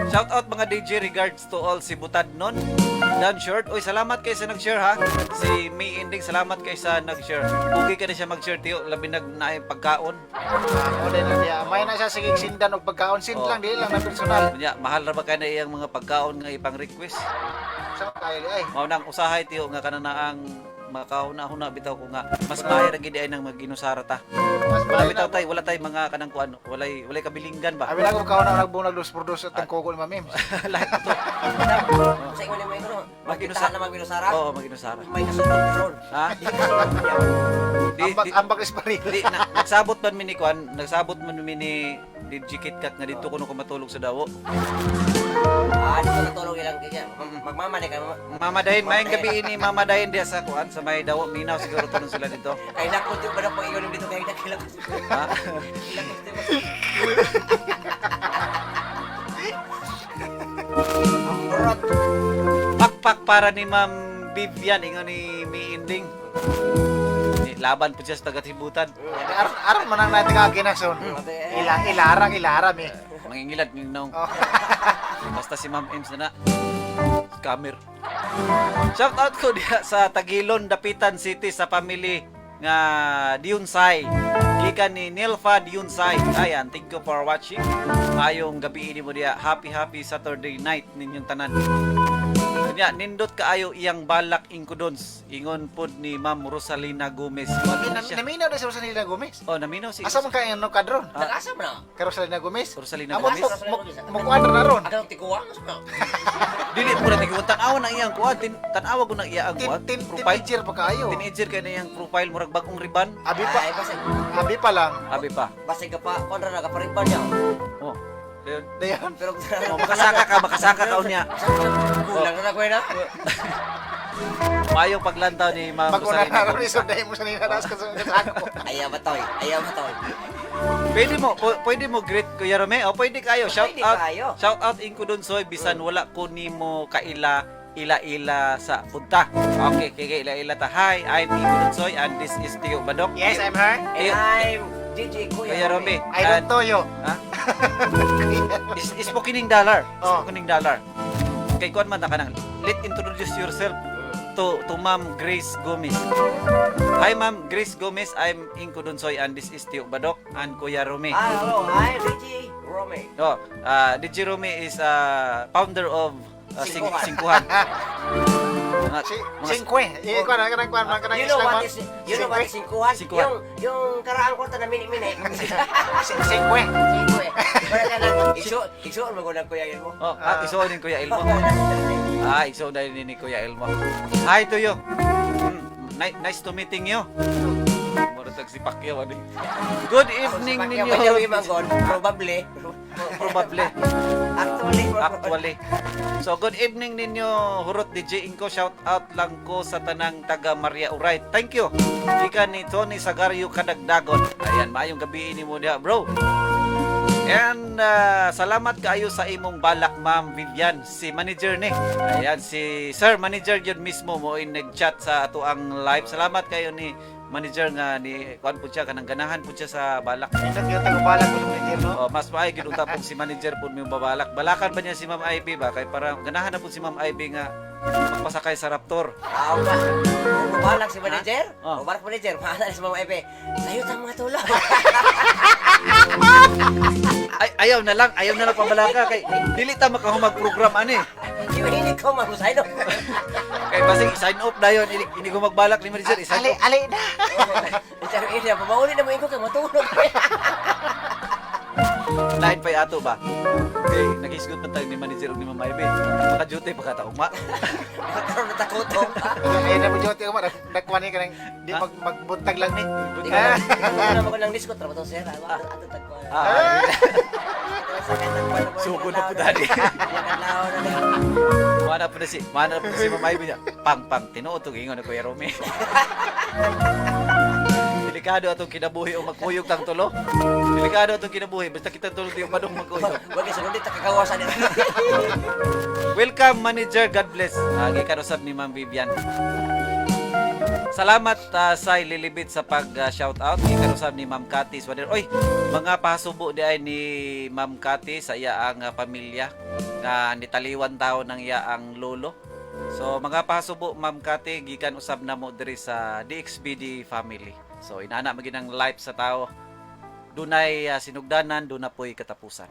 Shout out mga DJ regards to all si Butad nun. Dan shirt. Uy, salamat kayo sa nag-share ha. Si May Ending, salamat kayo sa nag-share. Okay ka na siya mag-share tiyo. Labi na pagkaon. O din na niya. May na siya sige sindan og pagkaon sin lang dili lang na personal. Kanya, mahal na ba kayo na iyang mga pagkaon nga ipang request? Sa kay ay. Mao nang usahay tiyo nga kana na ang makauna-huna bitaw ko nga mas mahir ra gid ay nang maginusara ta. Mas Wala balay bitaw na. tay, wala tay mga kanang kuan, walay kabilinggan ba? Abi lang ko kaon na nagbunag dos por dos at koko ni Mamim. Lahat to. Sa imo ni mo ito. Maginusara. Magkinusara na maginusara. Oo, maginusara. May kasunod. Ha? Ambak is paril. Di, nagsabot man mi ni kuan, nagsabot man mi ni Digikit Kat nga dito kuno ko matulog sa dawo. Dito natulog ilang kaya. Magmamani ka. Mama Dahin, mayang gabi ini Mama Dahin dia sa kuan sa may dawo, minaw siguro tulong sila dito. Kaya nakot yung ba po ikaw dito kaya nakilak. Ha? Murot. Pakpak para ni Ma'am Vivian ingon ni Mi Inding. Laban po siya sa taga-Tibutan. Aron man ang natin kaginason. Ilarang eh. Mangingilad ninong. Oh. Basta si Ma'am Ems na. Scammer. Shout out ko diha sa Tagilon, Dapitan City sa family nga Diunsay. Gikan ni Nilfa Diunsay. Ayan, thank you for watching. Mayong gabi ini mo diha. Happy Saturday night ninyong tanan. Kanya nindot kaayo iyang balak ingkudons. Ingon pod ni Ma'am Rosalina Gomez. Naminaw na si Rosalina Gomez. Oh, naminaw si Asa man kay ano kadron? Nag-asa mo na. Kay Rosalina Gomez. Rosalina Amo Gomez. mo kuadra na ron. Ako tiguan mo. Dili mo na tiguan tanaw na iyang kuan. Tanawa ko na iya ang kuan. Profile. Teenager pa kayo. Teenager kay na iyang profile murag bagong riban. Abi Ay, basta pa lang. Abi pa. ka pa kontra na kapariban niya. Oh. Dayon. Dayon. Pero Oh, makasaka ka unya. kulang na ko na. Mayong paglantaw ni Ma'am Pag-una Rosalina na ron Gomez. isunday mo sa ninaras ka sa ako. Ayaw ba toy? Pwede mo greet Kuya Rome o pwede kayo shout Pwede out. kayo. Shout out in Kudunsoy bisan wala ko nimo kaila ila sa punta. Okay, kay ila ta. Hi, I'm Kudunsoy and this is Tio Badok. Yes, I'm her. And I'm DJ Kuya Rome. I don't know you. Ha? Is Pokining Dollar. Oh. Pokining Dollar. Kay kuan man ta kanang let introduce yourself to Ma'am Grace Gomez. Hi Ma'am Grace Gomez, I'm Inko Dunsoy and this is Tio Badok and Kuya Rome. Hello, I'm DJ Rome. Oh, DJ Rome is founder of Singkuhan. Singkuhan. Singkwe. Ikaw na kanang You know Islam. what is singkuhan? Singkuhan. Yung karaang kwarta na mini-mini. Singkwe. Singkwe. Para ka na, igsuon mo ko ng kuya mo. Oh, isuon din Kuya Elmo. Isuon din ni Kuya Elmo. Hi to you. Nice to meeting you. Murag si Pacquiao ani. Good evening ninyo. Probably. Actually. So good evening ninyo Hurot DJ Inko, shout out lang ko sa tanang taga Maria Uray. Thank you. Ika ni Tony Sagario Kadagdagon. Ayan, maayong gabi ni mo dia, bro. And salamat kaayo sa imong balak Ma'am Vivian, si manager ni. Ayan si Sir Manager yun mismo mo nag-chat sa ato ang live. Salamat kayo ni manager nga ni kuan po siya kanang ganahan po siya sa balak. Ito yung tagubalak ko manager no. Oh, mas maay gid unta pong si manager po may babalak. Balakan ba niya si Ma'am Ivy ba kay para ganahan na po si Ma'am Ivy nga magpasakay sa Raptor. Aw na. Kung balak si manager, Oh. kung balak manager, maana si Mama Ebe. Sayo ta mga tulo. Ay ayaw na lang pabalaka kay dili ta makahumag program ani. Hindi ko mamusay no. Kay basig sign off dayon ini ko magbalak ni manager isa. Ali na. Pero ini pa mauli na mo iko kay matulog. Lain pa ato ba? Okay, nag-isgot pa tayo ni manager ug ni Ma'am Ivy. Maka-duty pa ka ugma. Karon natakutom. Ay na mo jote ko nagkwani ka nang di magbuntag lang ni. Di ka na mo nang disco tra to sir. Ato tagko. Suko na po dali. Mana po na si Ma'am Ivy niya. Pang tinuod og ingon ni Kuya Romy. Delikado atong kinabuhi o magkuyog tang tulo. Delikado atong kinabuhi basta kita tulo di padung magkuyog. Wag sa nundit kakawasan ni. Welcome manager, God bless. Gikan usab ni Ma'am Vivian. Salamat sa Lilibit sa pag-shout out. Gikan usab ni Ma'am Cathy Swader. Oy, mga pasubo di ay ni Ma'am Cathy sa iya ang pamilya nga nitaliwan taon ng iya ang lolo. So mga pasubo Ma'am Cathy gikan usab namo diri sa DXBD family. So inana maginang life sa tao. Dunay sinugdanan, duna po'y katapusan.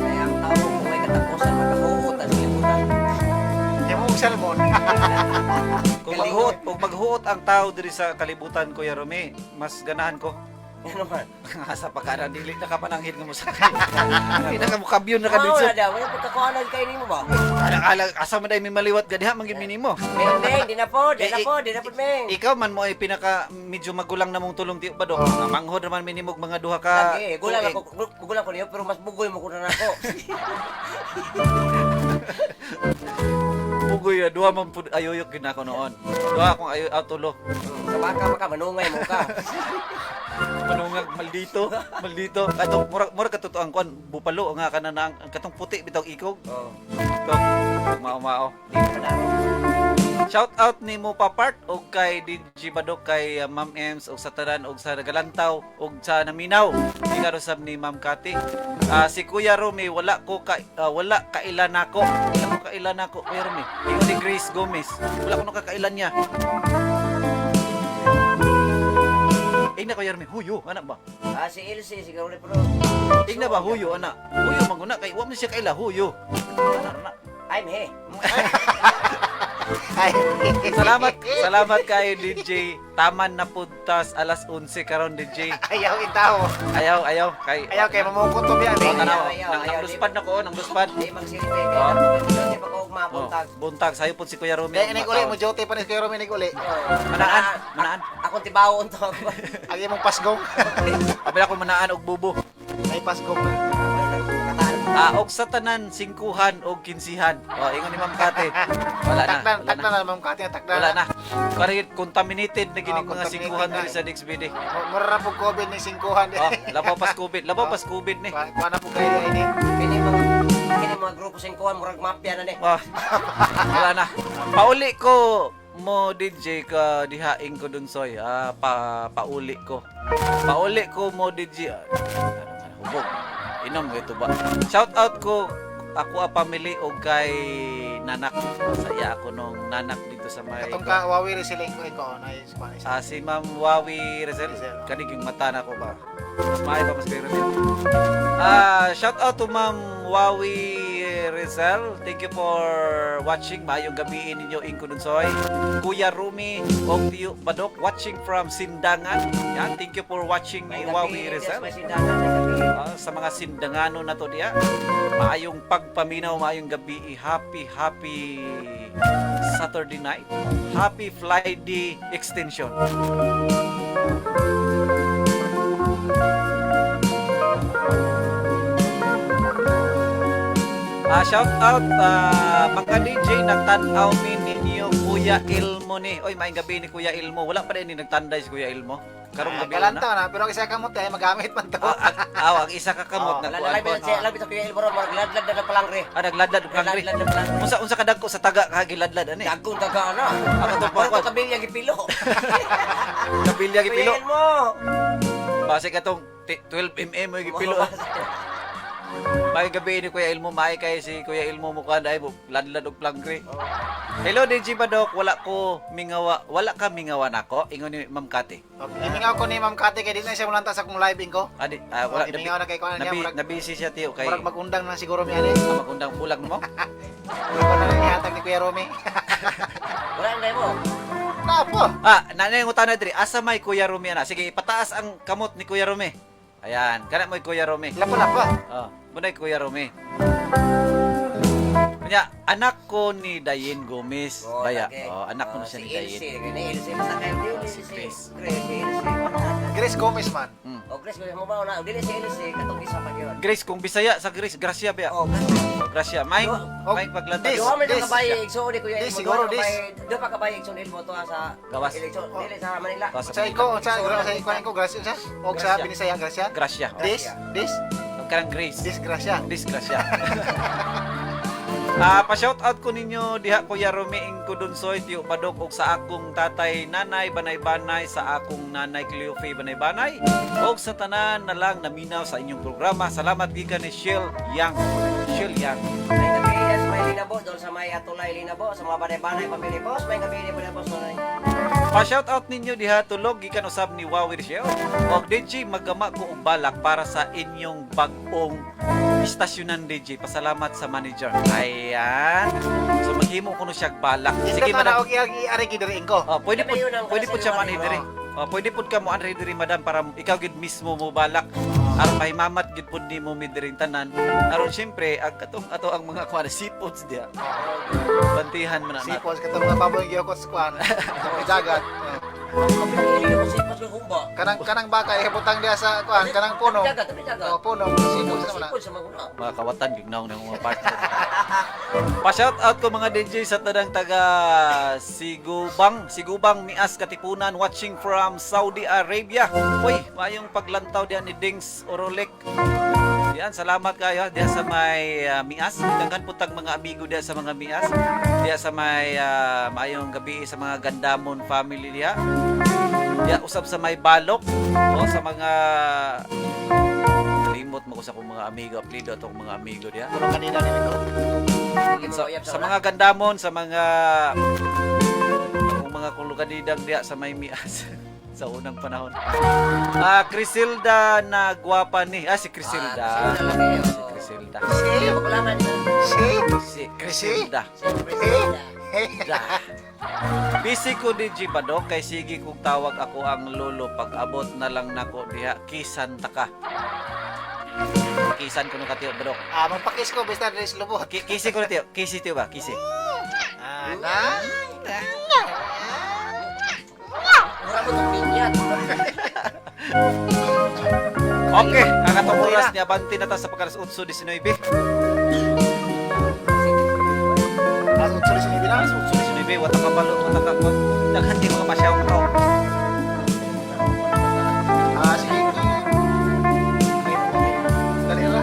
Kaya ang tao kung may katapusan magkahuot ang libutan. Di mo salmon. Kung maghuot ang tao diri sa kalibutan Kuya Romy, mas ganahan ko. Ano man? Asa pagkana dili na ka pananghid nga mo sakay. Hindi na ka mo kabyon na ka Oo dito. na daw, may pagkakuanan kayo nimo ba? Alang asa man day may maliwat gadiha man gyud minimo. Meng, di na po, Meng. Ikaw man mo ay pinaka medyo magulang namong tulong tiyo pa do. Manghod naman minimog mga duha ka. Lagi, gulang ko niyo, pero mas bugoy mo ko na ako. Pugoy duha man pud ayoyok gid ako noon. Duha akong ayo tulo. Sa baka maka, manungay mo ka. Manungag maldito. Katong mura katutuan kon bupalo nga kana ang katong puti bitaw ikog. Oo. Ito, mao. Shout out ni mo Papart og kay DJ Badok kay Ma'am Ems og sa tanan og sa Galantaw og sa Naminaw. Ikarusab ni Ma'am Cathy. Si Kuya Romy wala kailan ako. Kuya Romy. Ingon ni Grace Gomez. Wala ko nakakailan niya. Igna Kuya Romy, huyo anak ba? Si Ilse, si Karoli Pro. Igna ba huyo anak? Huyo manguna kay wa man siya kaila huyo. Ana. I'm he. Salamat kay DJ. Taman na puntas alas 11 karon DJ. Ayaw itaw. Ayaw kay Mamukot to biya. nang luspad na ko, nang luspad. Di magsilite. Di pa ko mapuntag. Buntag sayo pud si Kuya Romy. Dai uli mo jote pa ni Kuya Romy uli. Manaan. Ako tibawon to. Agi mong pasgong. Abila ko manaan og bubo. Ay pasgong. Og sa tanan singkuhan og kinsihan. Ingon ni Ma'am Cathy. Wala Takdan na. na ma'am Cathy takdan. Wala na. Kari contaminated na gining mga Contaminated singkuhan na. diri sa DXBD. Mura po COVID ni singkuhan. Labaw pas COVID ni. Kuana po kayo ini. Kini mga grupo singkuhan murag mafia na ni. Wala na. Pauli ko mo DJ ka dihaing ko dun soy. Pauli ko mo DJ. Hubog. Inom ito ba? Shout out ko ako family og kay nanak. Saya ako nung nanak dito sa may Katong ka wawi resiling ko ikaw na Spanish. si Ma'am Wawi Rizal. Kaniging mata na ko ba? May pa mas pero shout out to Ma'am Wawi Rizal. Thank you for watching. Maayong gabi ninyo Ingkudunsoy. Kuya Romy og Tiyo Badok watching from Sindangan. Yan, thank you for watching ni Wawi Rizal. Sa mga Sindangano na to diya. Maayong pagpaminaw, maayong gabi. Happy Saturday night. Happy Friday extension. Shout out mga DJ nagtanaw mi ninyo Kuya Kuya Ilmo ni. Oy, maayong gabi ni Kuya Ilmo. Wala pa rin ni nagtanday si Kuya Ilmo. Karong gabi Kalantaw na. na, pero isa kamot ay magamit man to. Ang isa ka kamot na kuan ko. Labi to Kuya Ilboro, magladlad na palangre. Nagladlad og kangri. Nagladlad na palangre. Unsa kadagko sa taga kagiladlad ani? Dagkong taga na. Ako to Para pa. to kabilya gipilo. Kabilya gipilo. Kuya Ilmo. Base katong 12 mm mo gipilo. May gabi ni Kuya Ilmo, may kay si Kuya Ilmo mo kan ay ladlad og plangre. Hello DJ Badok, wala ka mingawa nako. Ingon ni Ma'am Kati. Imingaw ko ni Ma'am Kati kay di na siya mulanta sa kong living ko. Adi, wala Imingaw na kay kuan niya. nabisi siya tiyo kay Murag magundang na siguro mi ani. magundang bulag mo. Murag ko na ihatag ni Kuya Romy. Wala na mo. Napo. Nanay ngutan na diri, asa may Kuya Romy ana? Sige, ipataas ang kamot ni Kuya Romy. Ayan, kana mo Kuya Romy. Lapo. Oh, munay Kuya Romy. Kanya, anak ko ni Dayen Gomez. Baya. Oh, anak ko na siya ni Dayen. Ni Elsie basta kayo dili Si Chris. Grace Gomez man. O Chris mo ba na dili si Elsie katong isa pa gyud. Grace, kung Bisaya sa Grace, Gracia ba? Oh, Gracia. May Oh, paglantad. this. Yo man ka bayig so di Kuya This, Ilmo. siguro this. Do pa ka bayig so Ilmo to sa Gawas. eleksyon dili sa Manila. Sa iko, sa ikuan ko Gracia sa. Og sa Binisaya Gracia. Gracia. This. Huwag ka ng Grace. Disgrasya. Disgrasya. Pa-shoutout ko ninyo diha Kuya Romy Ingkudunsoy tiyo padok og sa akong tatay Nanay Banay-Banay, sa akong nanay Cleofe Banay-Banay og sa tanan na lang naminaw sa inyong programa. Salamat gikan ni Shell Yang. May gabi sa may Linabo doon sa may Atulay Linabo sa mga banay-banay pamilya boss. May gabi ni boss no. Pa-shoutout ninyo diha tulog gikan usab ni Wawi Shell. Og DJ magama ko og balak para sa inyong bag-ong istasyonan DJ. Pasalamat sa manager. Ayan. So maghimo ko no siya balak. Sige Sige madam. madam. Og i-ari diri ko. Oh, pwede po, Gabi yun ang pwede po siya kasi manay yung diri. Oh, pwede po ka mo anray diri madam para ikaw gid mismo mo balak. Aron mahimamat gid pud nimo mi diring tanan. Aron syempre ag katong ato ang mga kuan seafoods dia. Bantihan man na nato. Sipos katong mga baboy gyokot sa kuan. Sa dagat. Pamilya ko si Pastor Humba. Kanang baka ihibutang dia sa kuan, kanang puno. Tabi dagat. Oh, puno. Sipos naman. Sipon sa maguna. Mga kawatan gignaw ng mga partner. Pa-shout out ko mga DJ sa tanang taga Sigubang Mias Katipunan watching from Saudi Arabia. Uy, mayong paglantaw diyan ni Dings Orolek. Diyan, salamat kayo diyan sa may Mias. Daghan putag mga amigo diyan sa mga Mias. Diyan sa may mayong gabi sa mga Gandamon family diya. Diyan usab sa may Balok o sa mga limot mo ko sa akong mga amigo, apelido atong mga amigo diya. Pero kanina ni ko. Sa mga Gandamon, sa mga akong mga kuluganidang diya sa may Mias sa unang panahon. Crisilda na gwapa ni. Si Crisilda. Si Crisilda. Si Crisilda. Da. Busy ko DJ Badok kay sige kog tawag ako ang lolo pag abot na lang nako diha kisan ta ka. Kisan ko no katiyo Badok. Magpakis ko basta diri sa lubot. Kisi ko na tiyo. Kisi tiyo ba? Kisi. Mura mo itong pinyat. Okay, ang atong oras niya banti na ta sa pagkalas 8:19. Alas 8:19 na. Alas 8:19 wata ka balot wata ka kon. Daghan di mga pasyaw ko. Sige. Dali ra.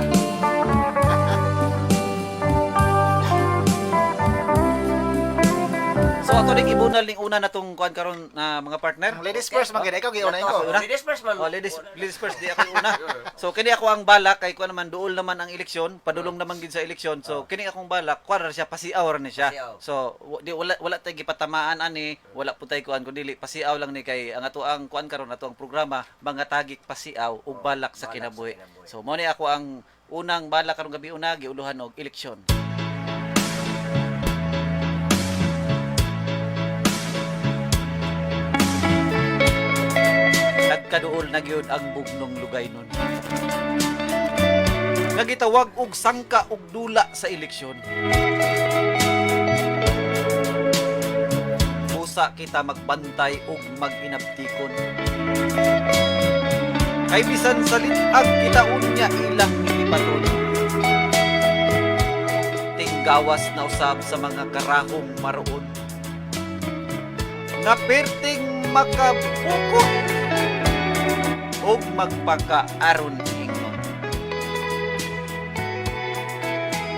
So ato ning ibunal ning una natong kuan karon na mga partner. Ladies first magid ikaw giunahin ko. Una? Ladies first man. Oh, ladies first di ako una. So kini ako ang balak kay kuan naman duol naman ang eleksyon, padulong naman gid sa eleksyon. So kini akong balak kuan ra siya pasiaw ra ni siya. So wala tay gipatamaan ani, wala po tay kuan kun dili pasiaw lang ni kay ang ato ang kuan karon ato ang programa mga tagik pasiaw ug balak sa kinabuhi. So mo ni ako ang unang balak karong gabi una giuluhan og eleksyon. Nagkaduol na gyud ang bugnong lugay nun. Nagitawag og sangka og dula sa eleksyon. Busa kita magbantay og mag-inabtikon. Kay bisan sa litag kita unya ilang nilipaton. Tinggawas na usab sa mga karahong maroon. nga perting makabukod o magpakaaron ingon.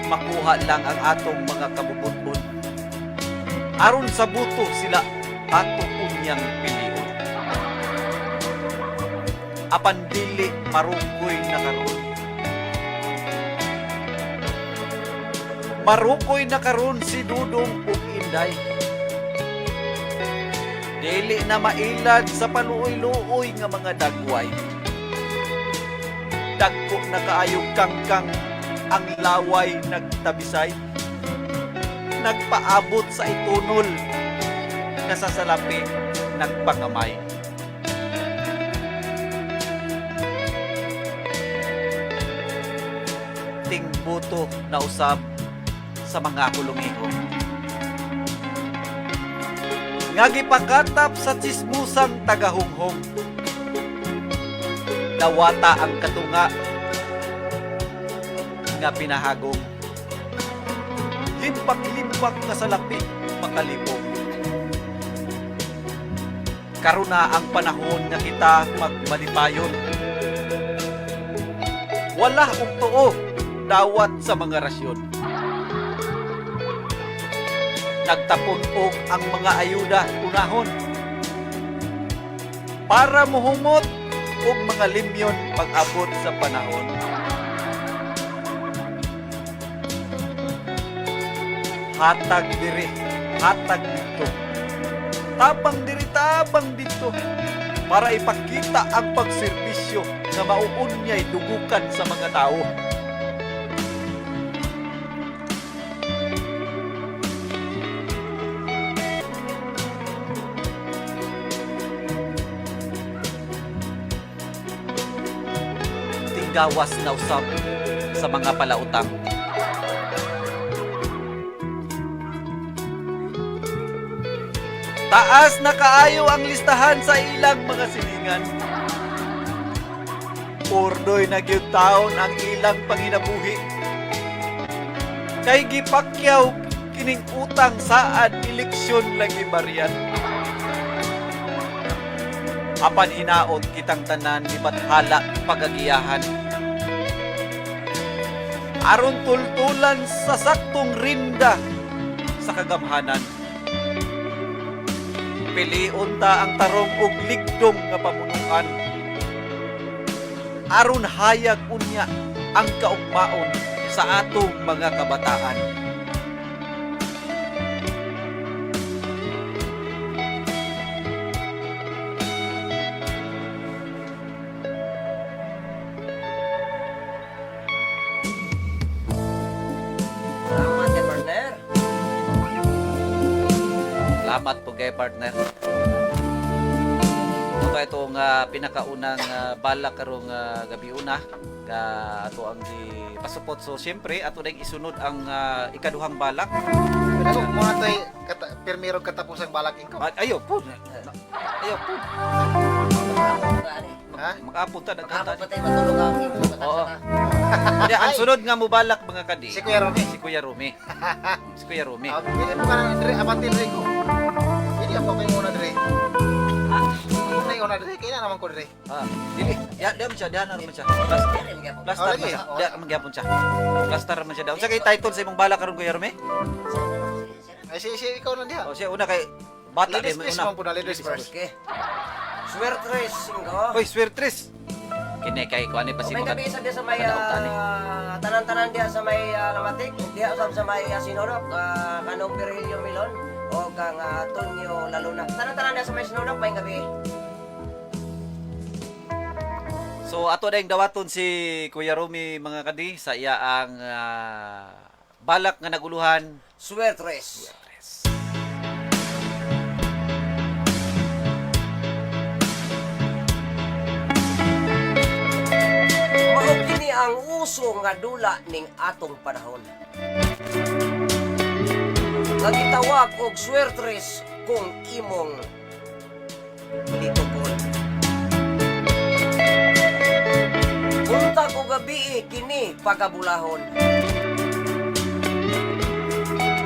Makuha lang ang atong mga kabubutbon. Aron sa buto sila atong unyang pilion. Apan dili marukoy na karon. Marukoy na karon si Dudong ug Inday. Dili na mailad sa paluoy-luoy nga mga dagway. Dagko na kaayog kangkang ang laway nagtabisay. Nagpaabot sa itunol nga sa salapi nagpangamay. Tingbuto na usab sa mga kulungihon. Nga gipakatap sa tsismusang tagahunghong. Nawata ang katunga nga pinahagong. Limpak-limpak nga salapi makalibog. Karon na ang panahon nga kita magmalipayon. Wala og tuo dawat sa mga rasyon. Nagtapon og ang mga ayuda unahon para muhumot og mga limyon pag-abot sa panahon. Hatag diri, hatag dito. Tabang diri, tabang dito. Para ipakita ang pagserbisyo na mauunyay dugukan sa mga tao. Tinggawas na usab sa mga palautang. Taas na kaayo ang listahan sa ilang mga silingan. Ordoy na gyud taon ang ilang panginabuhi. Kay gipakyaw kining utang saad eleksyon lagi bariyan. Apan hinaot kitang tanan di bathala pagagiyahan. Aron tultulan sa saktong rinda sa kagamhanan. Piliun ta ang tarong ug ligdong nga pamunuan. Aron hayag unya ang kaugmaon sa atong mga kabataan. Salamat ya partner. Salamat po kay partner. Ito ba itong pinakaunang balak karong gabi una ka ato ang di pasupot. So siyempre ato ding isunod ang ikaduhang balak. Pero mo na tay pirmiro katapusang balak ko. Ayo po. Ayo po. Ha? Mag-apon ta Kapag nagkanta. patay matulog ang imo Oo. Kaya ang sunod nga mo balak mga kadi. Si Kuya Romy. Si Kuya Rumi. Si Kuya Rumi. Pili mo ka na dire abatin dire ko. Pili ako kay muna dire. Nay ona dire kaya naman ko dire. Dili. Ya, diyan siya, diyan naman siya. Plaster Oh, lagi. man. Diyan magyapon siya. Plaster man siya daw. Sa kay title sa imong balak karon Kuya Rumi? Ay si ikaw lang diha. O siya una kay bata Ladies din mo first una. man po na ladies first. Okay. Swertres ko. Oy, swertres. Kini kay ko ani pa si May gabi isa dia sa may Kadaog-tani. tanan-tanan dia sa may Lamatik, dia usab sa may Sinodok, kanong Perilio Milon o kang Tonyo Laluna. Tanan-tanan dia sa may Sinodok may gabi. So ato dayong dawaton si Kuya Rumi mga kadi sa iya ang balak nga naguluhan. Swertres. Mao kini ang uso nga dula ning atong panahon. Nga gitawag og swertres kung imong litukon. Punta ko gabi kini pagabulahon.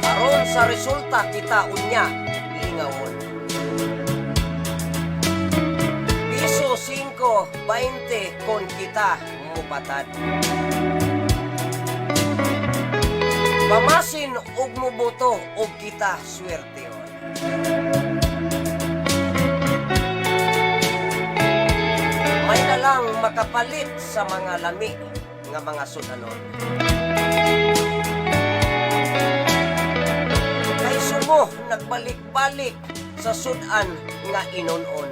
Aron sa resulta kita unya lingawon. Enero 20 kon kita mupatad. Mamasin og muboto og kita swerteon. May na lang makapalit sa mga lami nga mga sudanon. Kay sumo nagbalik-balik sa sudan nga inon-on.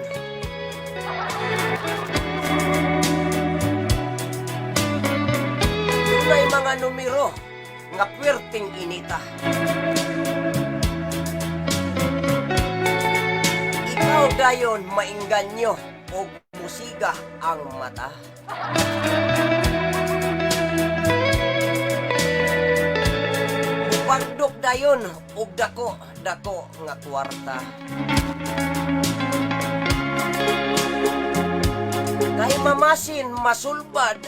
Dunay mga numero nga pwerteng inita. Ikaw dayon mainganyo o musiga ang mata. Mupagdok dayon og dako nga kwarta. Kay mamasin masulbad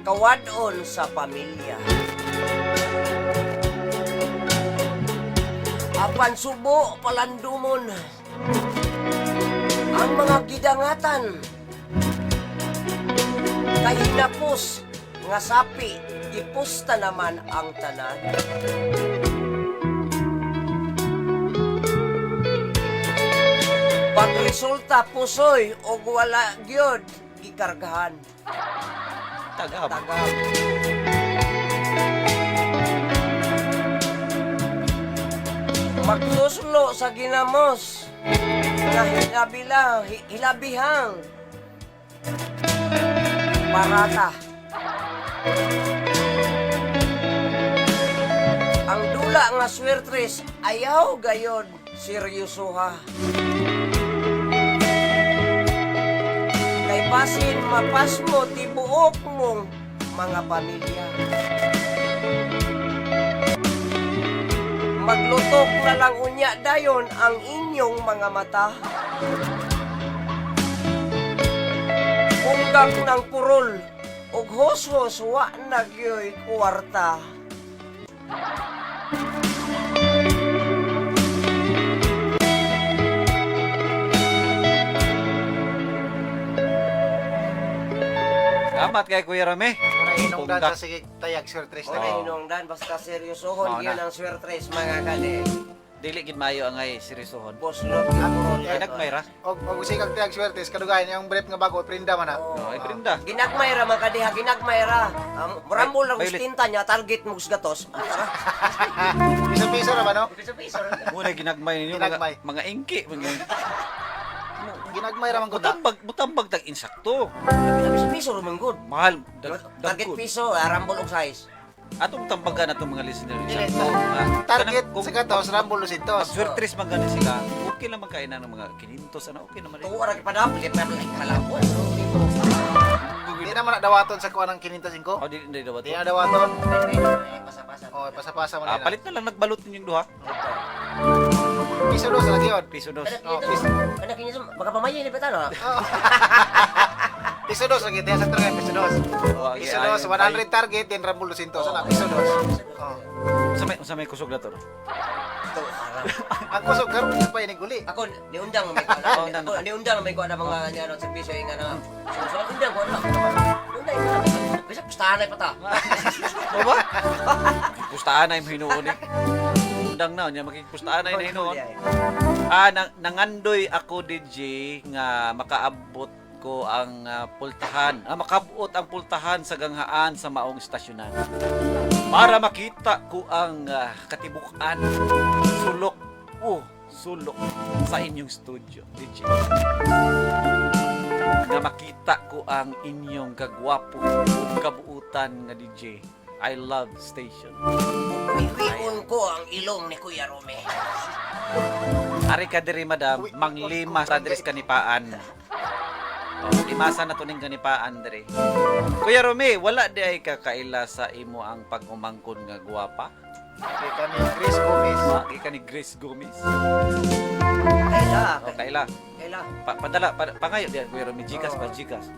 kawadon sa pamilya. Apan subo palandumon ang mga gidangatan. Kay hinapos nga sapi ipusta naman ang tanan. Pagresulta pusoy og wala gyud gikargahan. Tagab. Magsuslo sa ginamos nga hilabihang parata. Ang dula nga swertres ayaw gayod seryosoha. Kay basin mapas mo tibuok mong mga pamilya. Maglutok na lang unya dayon ang inyong mga mata. Punggak ng purol ug hos-hos wa nagyoy kwarta. Salamat kay Kuya Rame. Muna hinungdan Punggak. sa sige tayag swertres Wala na. hinungdan basta seryosohon Oo yun na. ang swertres mga kani. Dili gid maayo ang ay seryosohon. Boslot ang purol. Ay nagmayra. Og sikag tayag swertres kadugayan yung brief nga bago prinda man na. Oh, ay Brenda. Ginagmayra man kadiha, ginagmayra. Rambol lang Violet. ustinta niya, target mo gatos. Piso-piso ra ba no? Piso-piso. Muna ginagmay ninyo Ginagmay. mga ingki. Ginagmay ra man gud. Butambag tag insakto. Piso-piso rin good. Mahal. Target Dagkod. piso, rambol og size. Atong tambagan atong mga listener Dili, insakto. Target sa katos rambol lusintos. Swertres man gani sila. Okay lang magkainan ng mga kinintos ana okay naman. Tuwa ra kipadapli, pero like malapon. Di naman na dawaton sa kuha ng 505. Oh, di daw Di to. na dawaton. Pasa-pasa. Oh, pasa-pasa mo Ah, nila. palit na lang nagbalot ninyong duha. Piso dos lagi yun. Piso dos. Anak kinyo, baka pamaya ni betano. Piso dos lagi tayo sa target piso dos. Oh, Piso dos 100 target then rambol lusintos na piso dos. Oh. Sa may kusog na to. Ito, harap. Ang kusog karon pa ini guli. Ako, niundang may kuha Oh, na. undang. Ako, niundang may kuha na mga ano, servisyo yung ano. So, undang ko na. Undang na. Bisa pustahan na pa ta. Ano ba? Pustaan na yung hinuon eh. Undang na, niya makikipustaan na yung hinuon. Nangandoy ako DJ nga makaabot ko ang pultahan. Makabuot ang pultahan sa ganghaan sa maong estasyonan. Para makita ko ang katibukan, sulok, sulok sa inyong studio, DJ. Nga makita ko ang inyong kagwapo ug kabuutan nga DJ. I love station. Iwion ko ang ilong ni Kuya Rome. Ari ka diri madam, manglima sa adres kanipaan. Oh, limasan na to ning kanipaan diri. Kuya Rome, wala di ay kakaila sa imo ang pagumangkon nga guwapa? Kay kani Chris Gomez. Di ka ni Grace Gomez. Kaila. O, kaila. Kaila. Padala, pangayo diyan Kuya Rome, Gcash ba, Gcash.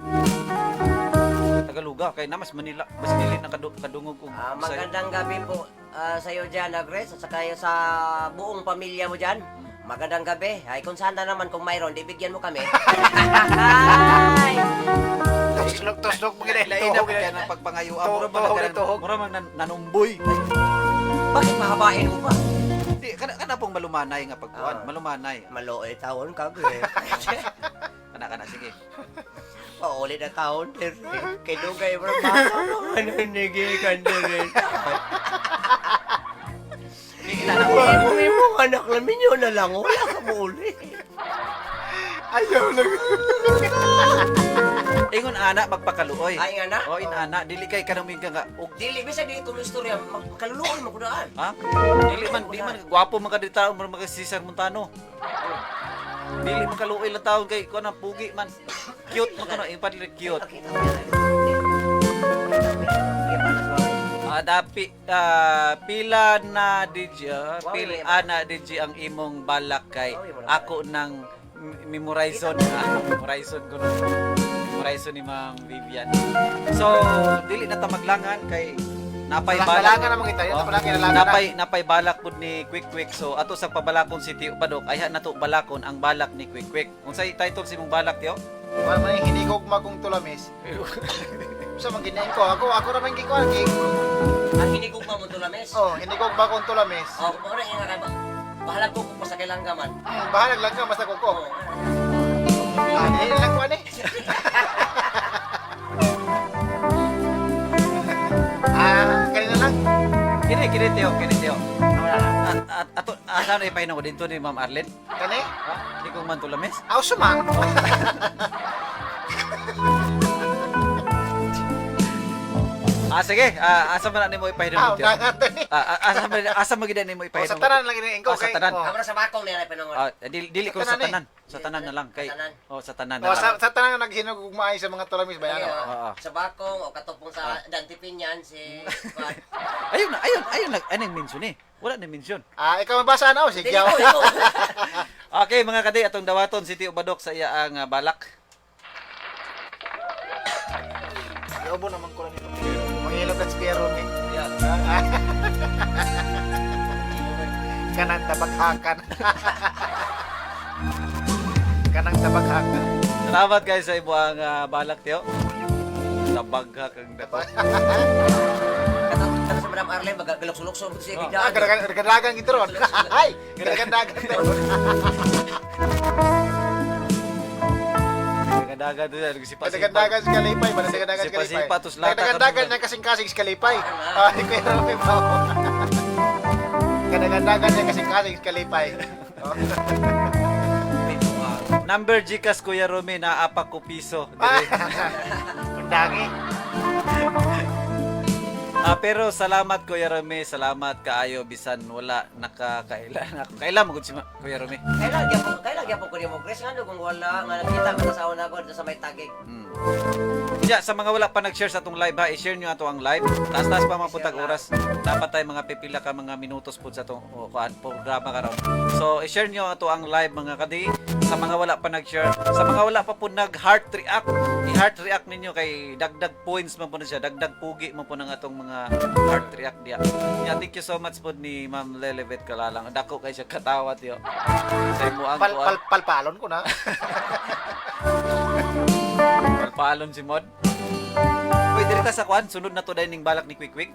Tagaluga kay namas Manila, mas dili na kadungog og Magandang gabi po sa iyo dyan, Grace, at saka sa buong pamilya mo dyan. Magandang gabi. Ay, kung saan na naman kung mayroon, di bigyan mo kami. Ay! Lain-lain na kaya ng pagpangayuan. Mura man nanumboy. Bakit mahabain mo pa? Di, kana pong malumanay nga pagkuhan. Malumanay. Maloy tawon ka, Kana, sige. Paulit na taon, dir. Kay Dugay, bro, baka naninigikan, dir. Hindi mo anak namin yun na lang, wala ka muli. Ayaw lang. Ingon ana magpakaluoy. Ay, nga na? O inana dili kay kanaming ka nga og Dili, bisa di itong istorya, magkaluluon mo kudaan. ha? Dili man gwapo man ka dito mo magasisar Montano. Dili man kaluoy lang taon kay ko na pugi man. Cute man kuno ipadli cute. Pila na DJ, ana DJ ang imong balak kay ako nang memorization ko no. Memorization ni Ma'am Vivian. So, dili na ta maglangan kay napay balak. Balangan naman kita. Oh, Palagi nalangan. napay balak pud ni Quick. So, ato sa pabalakon si Tio Padok, ayha nato balakon ang balak ni Quick. Unsay title si mong balak, Tio? Wala man yung hinigog magong tulamis. Sa maginain ko. Ako naman gikuan. Ang hinigog pa mo ito lames. Oh, hinigog magong tulamis. Oh, muna yung nga bahala ko kung sa kailang gaman. Bahalag lang ka, basta kuko. Oh, Hindi lang ko eh. Kanina lang. Kini Tio. wala lang. Ato asa na ipahinom ko dito ni Ma'am Arlen? Kani? Di ko man tulamis. Aw, suma. Sige, asa man ni mo ipahinom Aw, Tio? nangatay. Asa mo gid ni mo O, ipahinom? sa tanan lang ini ko. Oh, sa tanan. Abra sa bakong nila pinangon. Dili ko Sa sa tanan tanan. Sa tanan na lang kay. Sa tanan. Oh, sa tanan O, na lang. sa tanan naghinugog maay sa mga tulamis ba yan? Oo. Sa bakong o katupong sa Dantipinyan si Ayun anong mention eh. Wala na mention. Ikaw mabasa na o, sige. Dili ko, ikaw. Okay, mga kadi, atong dawaton si Tio Badok sa iya ang balak. Yobo naman ko lang ito. Mangilog at spiro ni. Kanang tabaghakan. Kanang tabaghakan. Salamat guys sa imo ang balak, Tio. Tabagha kang dapat. Kata sa Madam Arlen, magagalok-sulok-sulok siya bigla. Gadagan ito ron. Ay, gadagan ito ron. Dagan to yan, sipa-sipa. Gadagan sa kalipay. Gadagan sa kalipay. Sipa-sipa, tus lata ka Gadagan rin. niya kasing-kasing sa kalipay. Ay, kuya Rami pa. Gadagan niya kasing-kasing sa kalipay. Number Gcash Kuya Romy na 4 ko piso. Undangi. Pero salamat Kuya Romy, salamat kaayo bisan wala nakakailan ako. Kailan mo gud si Kuya Romy? Kailan po ko ni mo Chris nga kung wala nga nakita ka sa una ko sa may tagig. Yeah, sa mga wala pa nag-share sa atong live ha, i-share nyo ato ang live. Taas-taas pa mapuntag oras. Dapat tayo mga pipila ka mga minutos po sa atong programa karon. So, i-share nyo ato ang live mga kadi. Sa mga wala pa nag-share, sa mga wala pa po nag-heart react, i-heart react ninyo kay dagdag points man po na siya, dagdag pugi man po ng atong mga heart react diya. Yeah, thank you so much po ni Ma'am Lelevet Kalalang. Dako kay siya katawa tiyo. Sa imo ang Palpalon ko na. Palpalon si Mod. Uy, dirita sa kwan, sunod na to dahil ning balak ni Quick.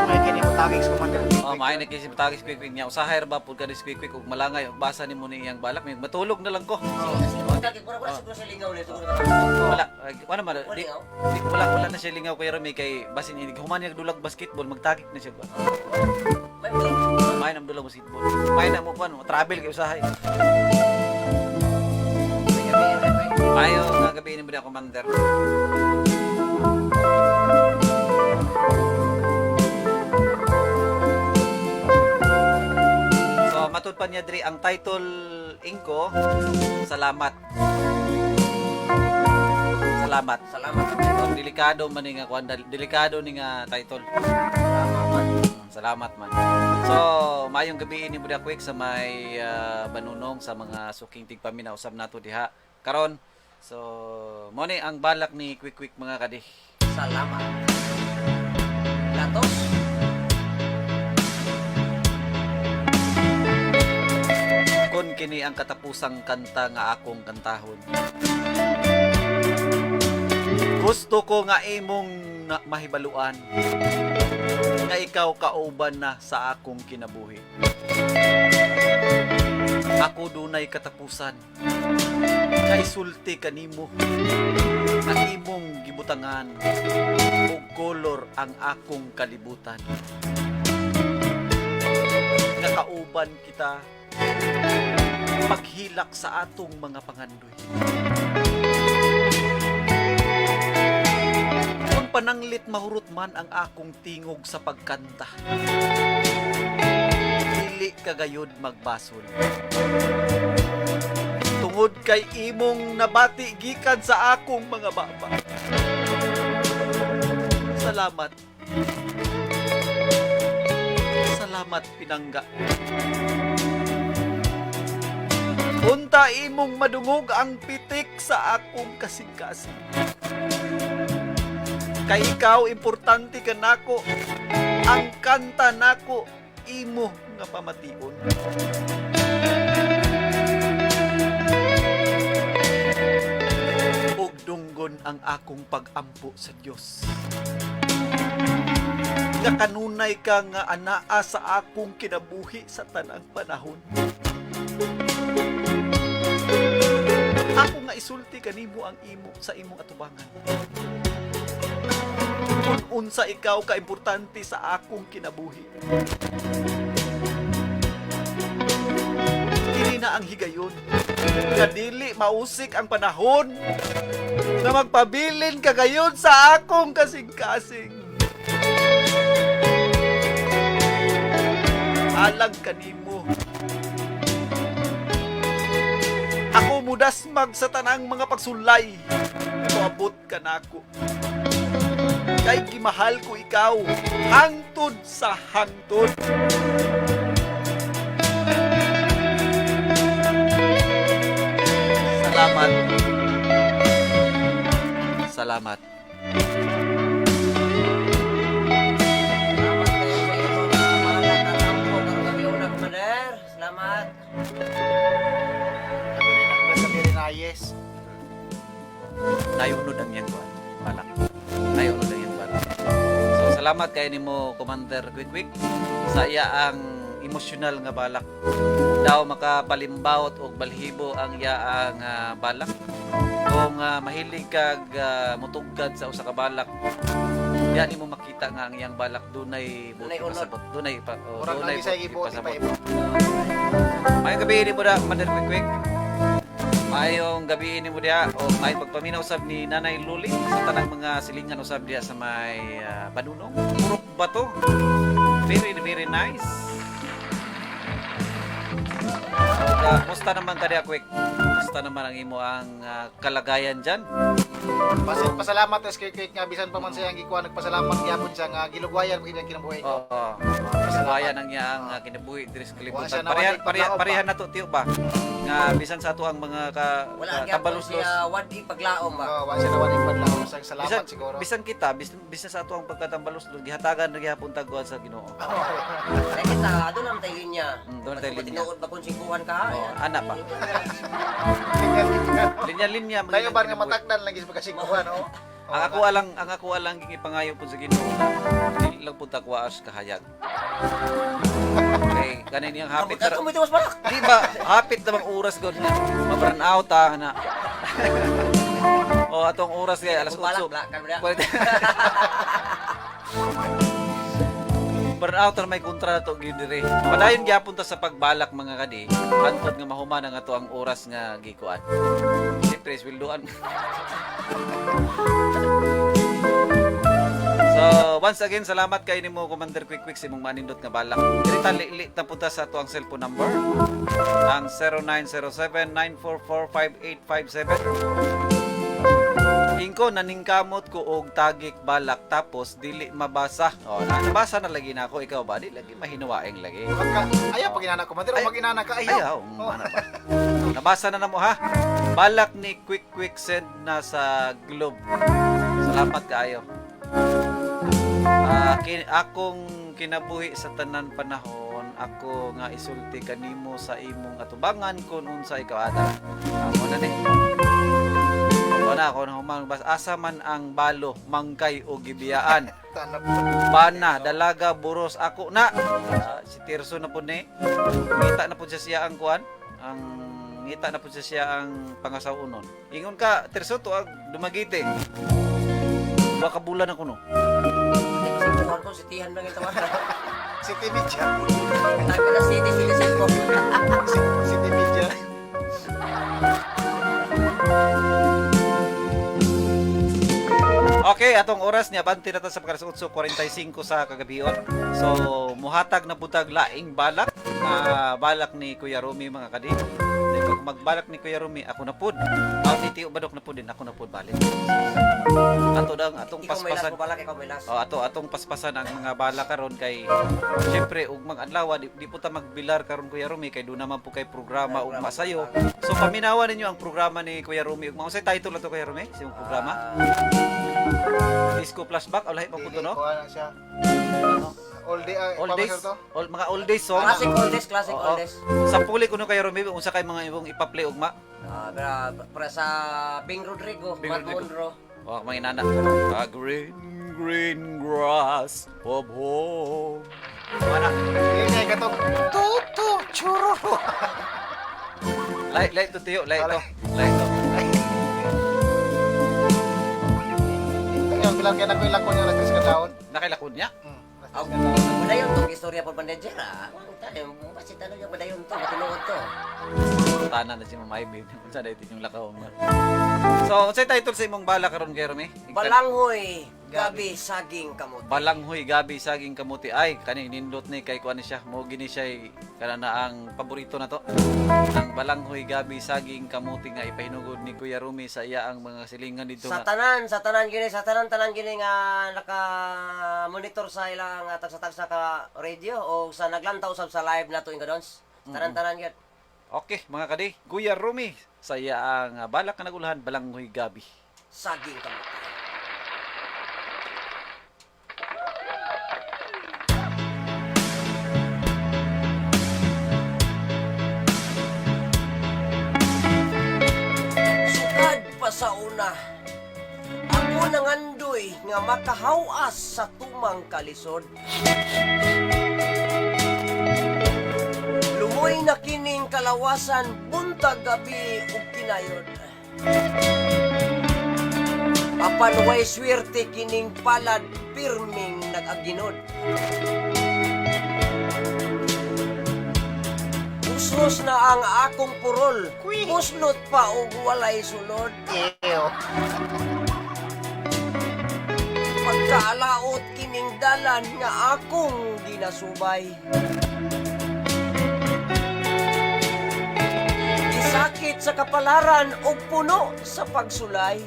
May kini mo tagis ko man. Oh, maay nagkisip tagis Quick niya. Usahay ra ba pud ka dis Quick ug malangay basa nimo ni iyang balak, may matulog na lang ko. Wala siguro sa lingaw nito. Wala, wala man. Wala na siya lingaw kay Rami kay basin ini human niya dulag basketball, magtagik na siya ba. Main am dulag basketball. Main na mo pan, travel kay usahay. Ayo nga gabi ni Brother Commander. So matud pa niya diri ang title ingko, salamat. Salamat. So, delikado man ni nga kwan, delikado ni nga title. Salamat man. So, mayong gabi ni Budak Quick sa may banunong sa mga suking tigpamina usab nato diha. Karon, so mo ni ang balak ni Quick mga kadi. Salamat. Latos. kini ang katapusang kanta nga akong kantahon. Gusto ko nga imong mahibaluan nga ikaw kauban na sa akong kinabuhi. Ako dunay katapusan nga isulti kanimo nga imong gibutangan og kolor ang akong kalibutan. Nga kauban kita paghilak sa atong mga pangandoy. Kung pananglit mahurot man ang akong tingog sa pagkanta, dili kagayod magbasol. Tungod kay imong nabati gikan sa akong mga baba. Salamat. Salamat, pinangga. Unta imong madungog ang pitik sa akong kasing-kasing. Kay ikaw importante ka nako. Ang kanta nako imo nga pamation. Ug dunggon ang akong pag-ampo sa Dios. Nga kanunay ka nga anaa sa akong kinabuhi sa tanang panahon. Ako nga isulti kanimo ang imo sa imong atubangan. Kung unsa ikaw ka importante sa akong kinabuhi. Kini na ang higayon. Nga dili mausik ang panahon na magpabilin ka gayon sa akong kasing-kasing. Alag kanimo. Ako mudasmag sa tanang mga pagsulay. Moabot ka nako. Kay gimahal ko ikaw hangtod sa hangtod. Salamat. Salamat. Salamat. Sabihin na yes. Nayunod ang iyang buwan. Balak. Nayunod ang iyang balak. So, salamat kay nimo Commander Quick sa iya ang emosyonal nga balak. Daw makapalimbawot og balhibo ang iya ang balak. Kung mahilig kag mutugkad sa usa ka balak, yan nimo makita nga ang iyang balak dunay buti pasabot. Dunay pa Murag lang isay gibuot pasabot. ipa-ipo. Mayong gabi ni mo da Commander Quick. Mayong gabi ni mo diya o may pagpaminaw usab ni Nanay Luli sa tanang mga silingan usab diya sa may Banunong. Purok bato. Very very nice. Musta naman ka diya Quick? Musta naman ang imo ang kalagayan dyan? Pasalamat es kay nga bisan pa man siya ang gikuha nagpasalamat gyapon siya nga gilugwayan mo ilang kinabuhi ko. Oo. Kasalayan ang iya ang kinabuhi diri sa Wa siya kalibutan. nawalik Parehan na to tiyo ba? Nga bisan sa ato ang mga Wala gyapon kabaluslos. siya wadi paglaom ba. Oh, wa siya nawaling padlaw sa salamat siguro. Bisan kita, bisan sa ato ang pagkatambaluslos, gihatagan na gihapon tagwan sa Ginoo. Kaya kita doon ang tayo linya. Doon tayo linya. Tinuod ba kung singkuhan ka? Oh, ana pa. Linya-linya Tayo ba nga matakdan lagi sa pagkasiguhan oh. Ang ako alang gipangayo po sa Ginoo. Dili lang punta kuwaas kahayag. Okay, kanin yang hapit Kapag mo ito mas balak. Di ba hapit na bang oras gud na ma-burn out na. Oh, atong oras kay alas 8. Balak kan mo Burnout na may kontra na to gyud dire. Padayon gyapon ta sa pagbalak mga kadi. Hantod nga mahuman ang ato ang oras nga gikuan. Siyempre sweldoan. So, once again, salamat kay nimo Commander Quick sa imong manindot nga balak. Diri tali na punta sa ato ang cellphone number. Ang 0907-944-5857. Ingko naningkamot ko og tagik balak tapos dili mabasa. Oh, nabasa na lagi na ako, ikaw ba? Di lagi mahinuwaing lagi. Ayaw pag inana ko, madiro Ay, pag inana ka Ayaw, mana ba? Nabasa na namo ha. Balak ni Quick send na sa Globe. Salamat kaayo. Akong kinabuhi sa tanan panahon ako nga isulti kanimo sa imong atubangan kung unsa ikaw ada. Amo na ni. Wala ako na humang bas asa man ang balo mangkay o gibiyaan. Tanap. Bana dalaga buros ako na. Si Tirso na pud ni. Ngita na pud siya ang kuan. Ang ngita na pud siya ang pangasawunon. Ingon ka Tirso to ag dumagite. Wa ka bulan ako no. Tuhan ko, sitihan lang ito. City Media. Taga na city, citizen ko. City Media. Okay, atong oras niya banti na ta sa pagkalas 8:45 sa kagabion. So, muhatag na butag laing balak na balak ni Kuya Rumi mga kadi. Dahil pag magbalak ni Kuya Rumi, ako na pud. Ako titiyo badok na pud din, ako na pud balik. Ato dang atong Ikaw may last paspasan. mo balak, ikaw may last. Atong paspasan ang mga bala karon kay syempre ug mag-adlaw di po ta magbilar karon Kuya Rumi kay do naman po kay programa ug masayo. So paminawan ninyo ang programa ni Kuya Rumi ug mausay title na to Kuya Rumi sa imong programa. Disco Flashback o lahi pa po to no? Kuha na siya. All day, All days, mga all days song. Classic oldies, classic Oo. oldies. Sa puli kuno Kuya Rumi unsa kay mga imong ipa-play ugma? Para sa Bing Rodrigo, Bing Matt Rodrigo. Monroe. Wa mga inana. Green green grass of home. Mana? Hindi ka to. Tutu, churro. Lay to tiyo, lay to. Lay to. Ang bilang kaya na ko ilako niya lagkis ka taon. Nakilakod niya? Ang madayon to, istorya po bandejera. Ang tayo, masit ano yung madayon to, matinuod to. Tanan na si Mamay Babe. Unsa na ito yung lakaw mo. So, unsay title sa imong bala karon kay Rumi? Balanghoy, gabi, saging, kamot. Balanghoy gabi saging kamuti ay kani nindot ni kay kuan ni siya mo gini siya kana na ang paborito na to. Ang balanghoy gabi saging kamuti nga ipahinugod ni Kuya Rumi sa iya ang mga silingan dito Sa nga. tanan gini nga naka-monitor sa ilang tagsa-tagsa ka radio o sa naglantaw usab sa live nato ingo dons. Tanan gyud. Okay, mga kadi, Kuya Rumi sa iya ang balak nga nagulahan balanghoy gabi. Saging kamot. Sukad pa sa una. Ako nangandoy nga makahawas sa tumang kalisod. Lumoy na kining kalawasan buntag gabi ug kinayod. Apan way swerte kining palad pirming nag-aginod. Usos na ang akong purol, muslot pa og walay sulod. Pagkaalaot kining dalan nga akong ginasubay. Sakit sa kapalaran o puno sa pagsulay.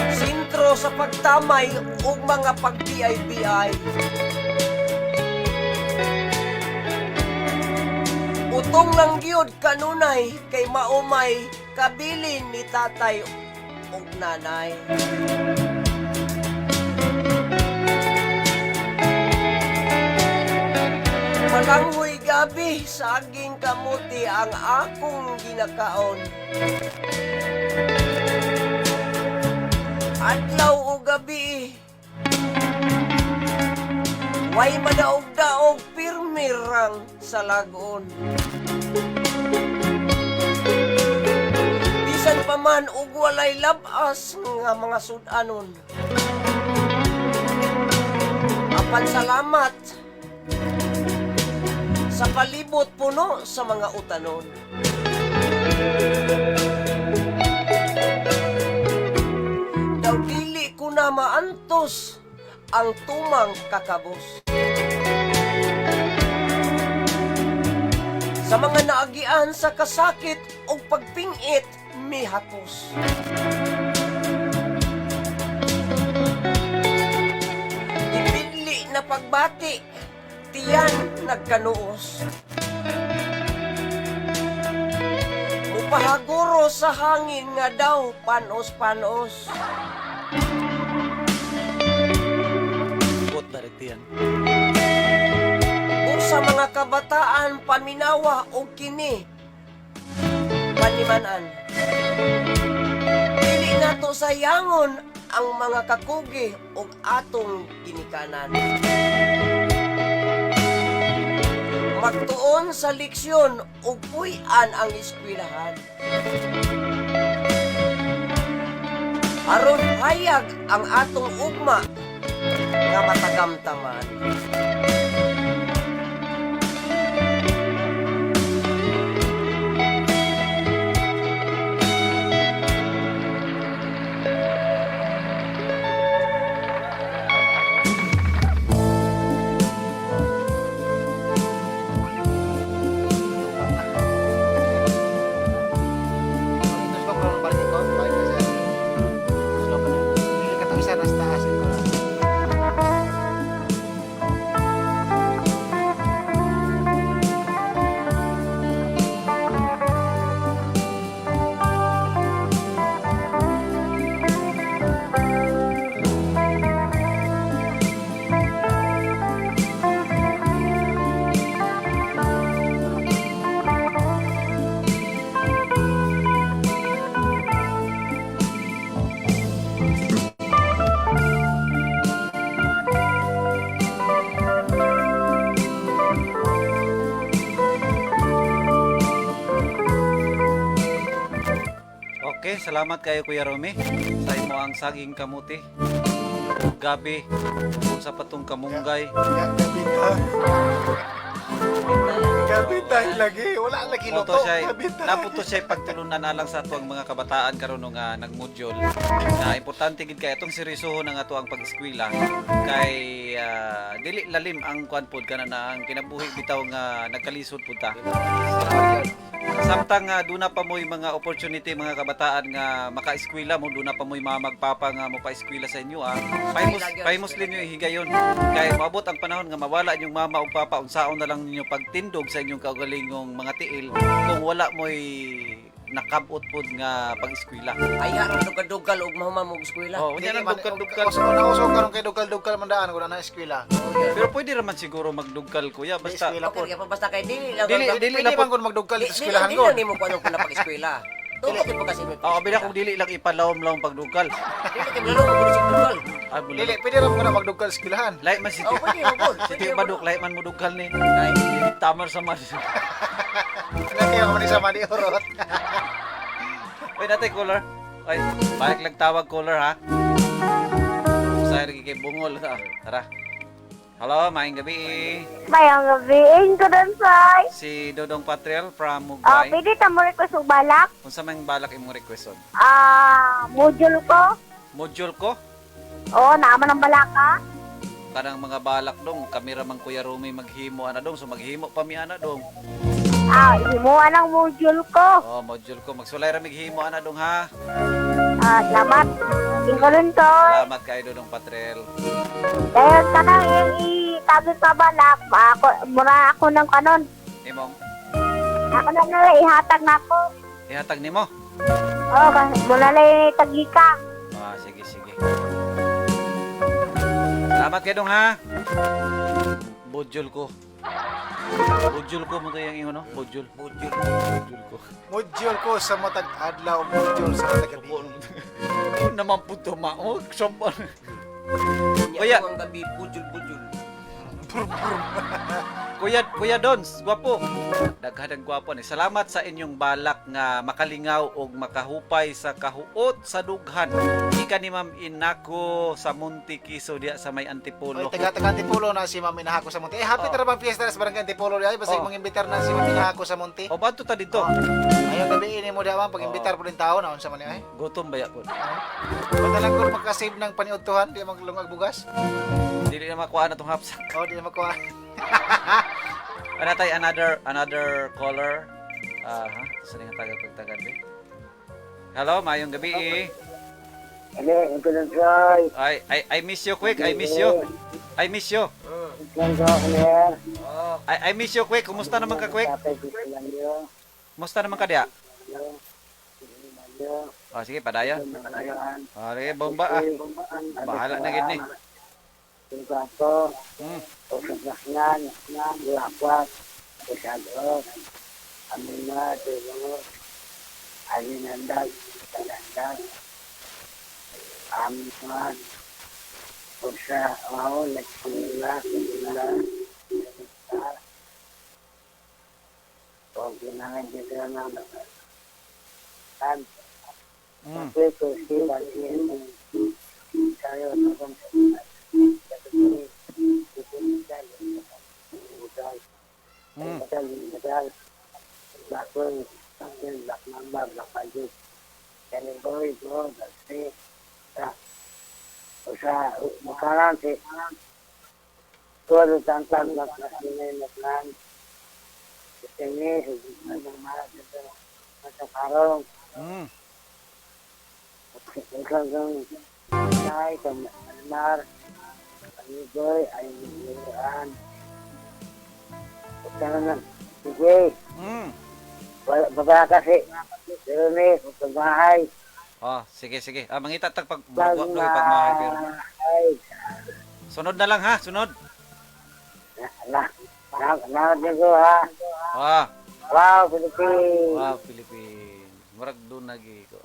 Sintro sa pagtamay o mga pagbiay-biay. Utong lang gyud kanunay kay maumay kabilin ni tatay o nanay. Balanghoy gabi, saging kamuti ang akong ginakaon. Adlaw o gabi, way madaog-daog pirmirang sa lagon. Bisan pa man og walay labas nga mga sudanon. Apan salamat sa palibot puno sa mga utanon. Daw dili ko na maantos ang tumang kakabos. Sa mga naagian sa kasakit o pagpingit, mihakos. Ibidli na pagbati, tiyan nagkanuos. Mupahaguro sa hangin nga daw panos-panos. Bot na yan. Ug sa mga kabataan paminawa og kini panimanan. Dili nato sayangon ang mga kakugi ug atong ginikanan. Magtuon sa leksyon ug puy-an ang eskwelahan. Aron hayag ang atong ugma nga matagamtaman. Terus kok kalau balik ikut, balik ke saya. Terus lo bener. Ini kata bisa nas taas ikut. Okay, salamat kayo Kuya Romy sa imo ang saging kamuti. Ug gabi ug sa patong kamunggay. Ya, kabita. Kabita lagi, wala lagi Puto luto. siya, Kabita. naputo siya pagtulunan na lang sa atuang mga kabataan karon nga nagmodule. Na importante gid kay atong seryosohon ang atuang pag-eskwela kay dili lalim ang kuan pod kana na ang kinabuhi bitaw nga nagkalisod pud ta. Samtang duna pa mo'y mga opportunity mga kabataan nga maka-eskwela mo, duna pa mo'y mga magpapa nga mo pa-eskwela sa inyo pahimos ninyo higayon kay maabot ang panahon nga mawala inyong mama ug papa unsaon na lang ninyo pagtindog sa inyong kaugalingong mga tiil kung wala mo'y nakabot pod nga pag-eskwela. Ay harap dugal-dugal ug mahumam og eskwela. Oh, unya nang dugkal-dugkal. Uso karon kay dugal-dugal mandaan wala na eskwela. Pero pwede raman siguro magdugkal kuya basta Eskwela po. Okay, kaya pa basta kay dili lang. Dili Dili lang man po. kun magdugkal sa eskwelahan Dili ko. lang nimo kuno pala pag-eskwela. Tulo ko kasi may. Oo, bila kung dili lang ipalawom-lawom pagdugkal. Dili kay lalo ko sa dugal. Ay, Dili, pwede ra mo na magdugkal sa eskwelahan. Lain man si Oh, pwede mo gol. Si Tio Baduk, lain man mo dugkal ni. Ay, Tamar sa mas. Ano kaya man sa mani urot. Uy, natay caller. Ay, balik lang tawag caller ha. Saya lagi kay bungol ta. Tara. Hello, maayong gabi. Mayang gabi, ko doon, Sai. Si Dodong Patriel from Ah, Mugway. pwede tamo request og balak. Unsa man balak imong requeston? Module ko. Module ko? Oo, naman ang balaka. Kanang mga balak dong, kamera man Kuya Rumi maghimo ana dong, so maghimo pa mi ana dong. Himuan ang module ko. Oh, module ko magsulay ra mighimo ana dong ha. Salamat. Tingkulon to. Salamat kay Dodong Patriel. Dahil ka na yung itabit pa balak. Mura ako ng kanon. Imong Ako na nila ihatag na ako. ihatag nimo. Oo, mula na yung tagika. Ah, sige, sige. Salamat kayo dong ha. Budjul ko. Budjul ko mo to yung ingo no? Budjul. Budjul ko. Module ko sa matag adlaw, module sa matag gabi. Naman po to mao. Sampan. Kuya, Kuya. ang gabi bujul-bujul. Kuya Dons, gwapo. Daghang gwapo ni. Salamat sa inyong balak nga makalingaw og makahupay sa kahuot sa dughan. Ika ni Ma'am Inako sa Montiquiso diya sa may Antipolo. Oy, taga Antipolo na si Ma'am Inahako sa Monte. Eh, happy Oh. tara bang fiesta sa barangay Antipolo di ay basta Oh. mangimbitar na si Ma'am Inahako sa Monte. O bato ta dito. Ayong gabi ini mo di man pag-imbitar po din tao na unsa man ni ay. Gutom ba ya ko? Padalang ko makasave ng paniudtuhan di maglungag bugas. Dili na makuha na tong hapsak. Oh, di na makuha. Ano tayo another caller. Ha? Sa nga tagal pagtagad eh. Hello, mayong gabi eh. Ano, yung pinag-try. I miss you quick. I miss you. I miss you. Lang sa ako niya. I miss you quick. Kumusta naman ka quick? Tatay ko lang yun. Kumusta naman ka diya? Yun. Oh, sige, padayon. Ayan. Oh, sige, bomba ah. Bahala na gid ni. Tungkato, Hmm. Pagkakasnan, Lakwat, Pusado, Amina, Tulungo, Alinandag, Talandag, Amin, Pusa, Wow, Nagpula, Huwag ginangan dito na naman. Hmm. Kasi kursi, bagian, tayo, tapos, Hmm. Medal, Blackburn, Black Mamba, Black Magic, Kenny Boy, Go, Dusty, Usa, makaran si todo tantan Black Nasinay Matlan, Sini, Naging Marat, Matakaroon, Hmm. ikaw kang Nay, Kamar, Amigoy, ay Niliran, Usanan, sige, Hmm. baba kasi, pero ni, pagbahay, Oh, sige. Mangita tag pag pagmahay, pagmahay pero. Sunod na lang ha, sunod. Salamat din ko ha. Ah, Wow, Philippines. wow, Philippines. Murag doon lagi ko.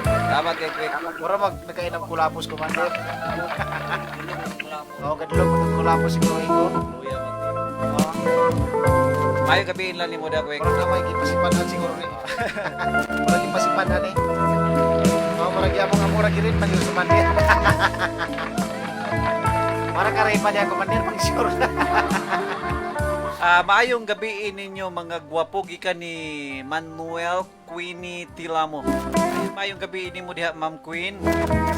Salamat kay Quick. Mura nagkain ng kulapos, Commander. Oo, kadulog mo ng kulapos siguro ko. Luya mo. Oo. Mayo gabiin lang ni mo da Quick. Mura na may kipasipanan siguro ni. Mura kipasipanan ni. Oo, mura gyapon nga mura girin pag sa Commander. Mura ka rin pa niya, Commander, pag sure na. Maayong gabiin ninyo mga gwapo gikan ni Manuel Queenie Tilamo. Maayong gabiin nimo diha Ma'am Queen.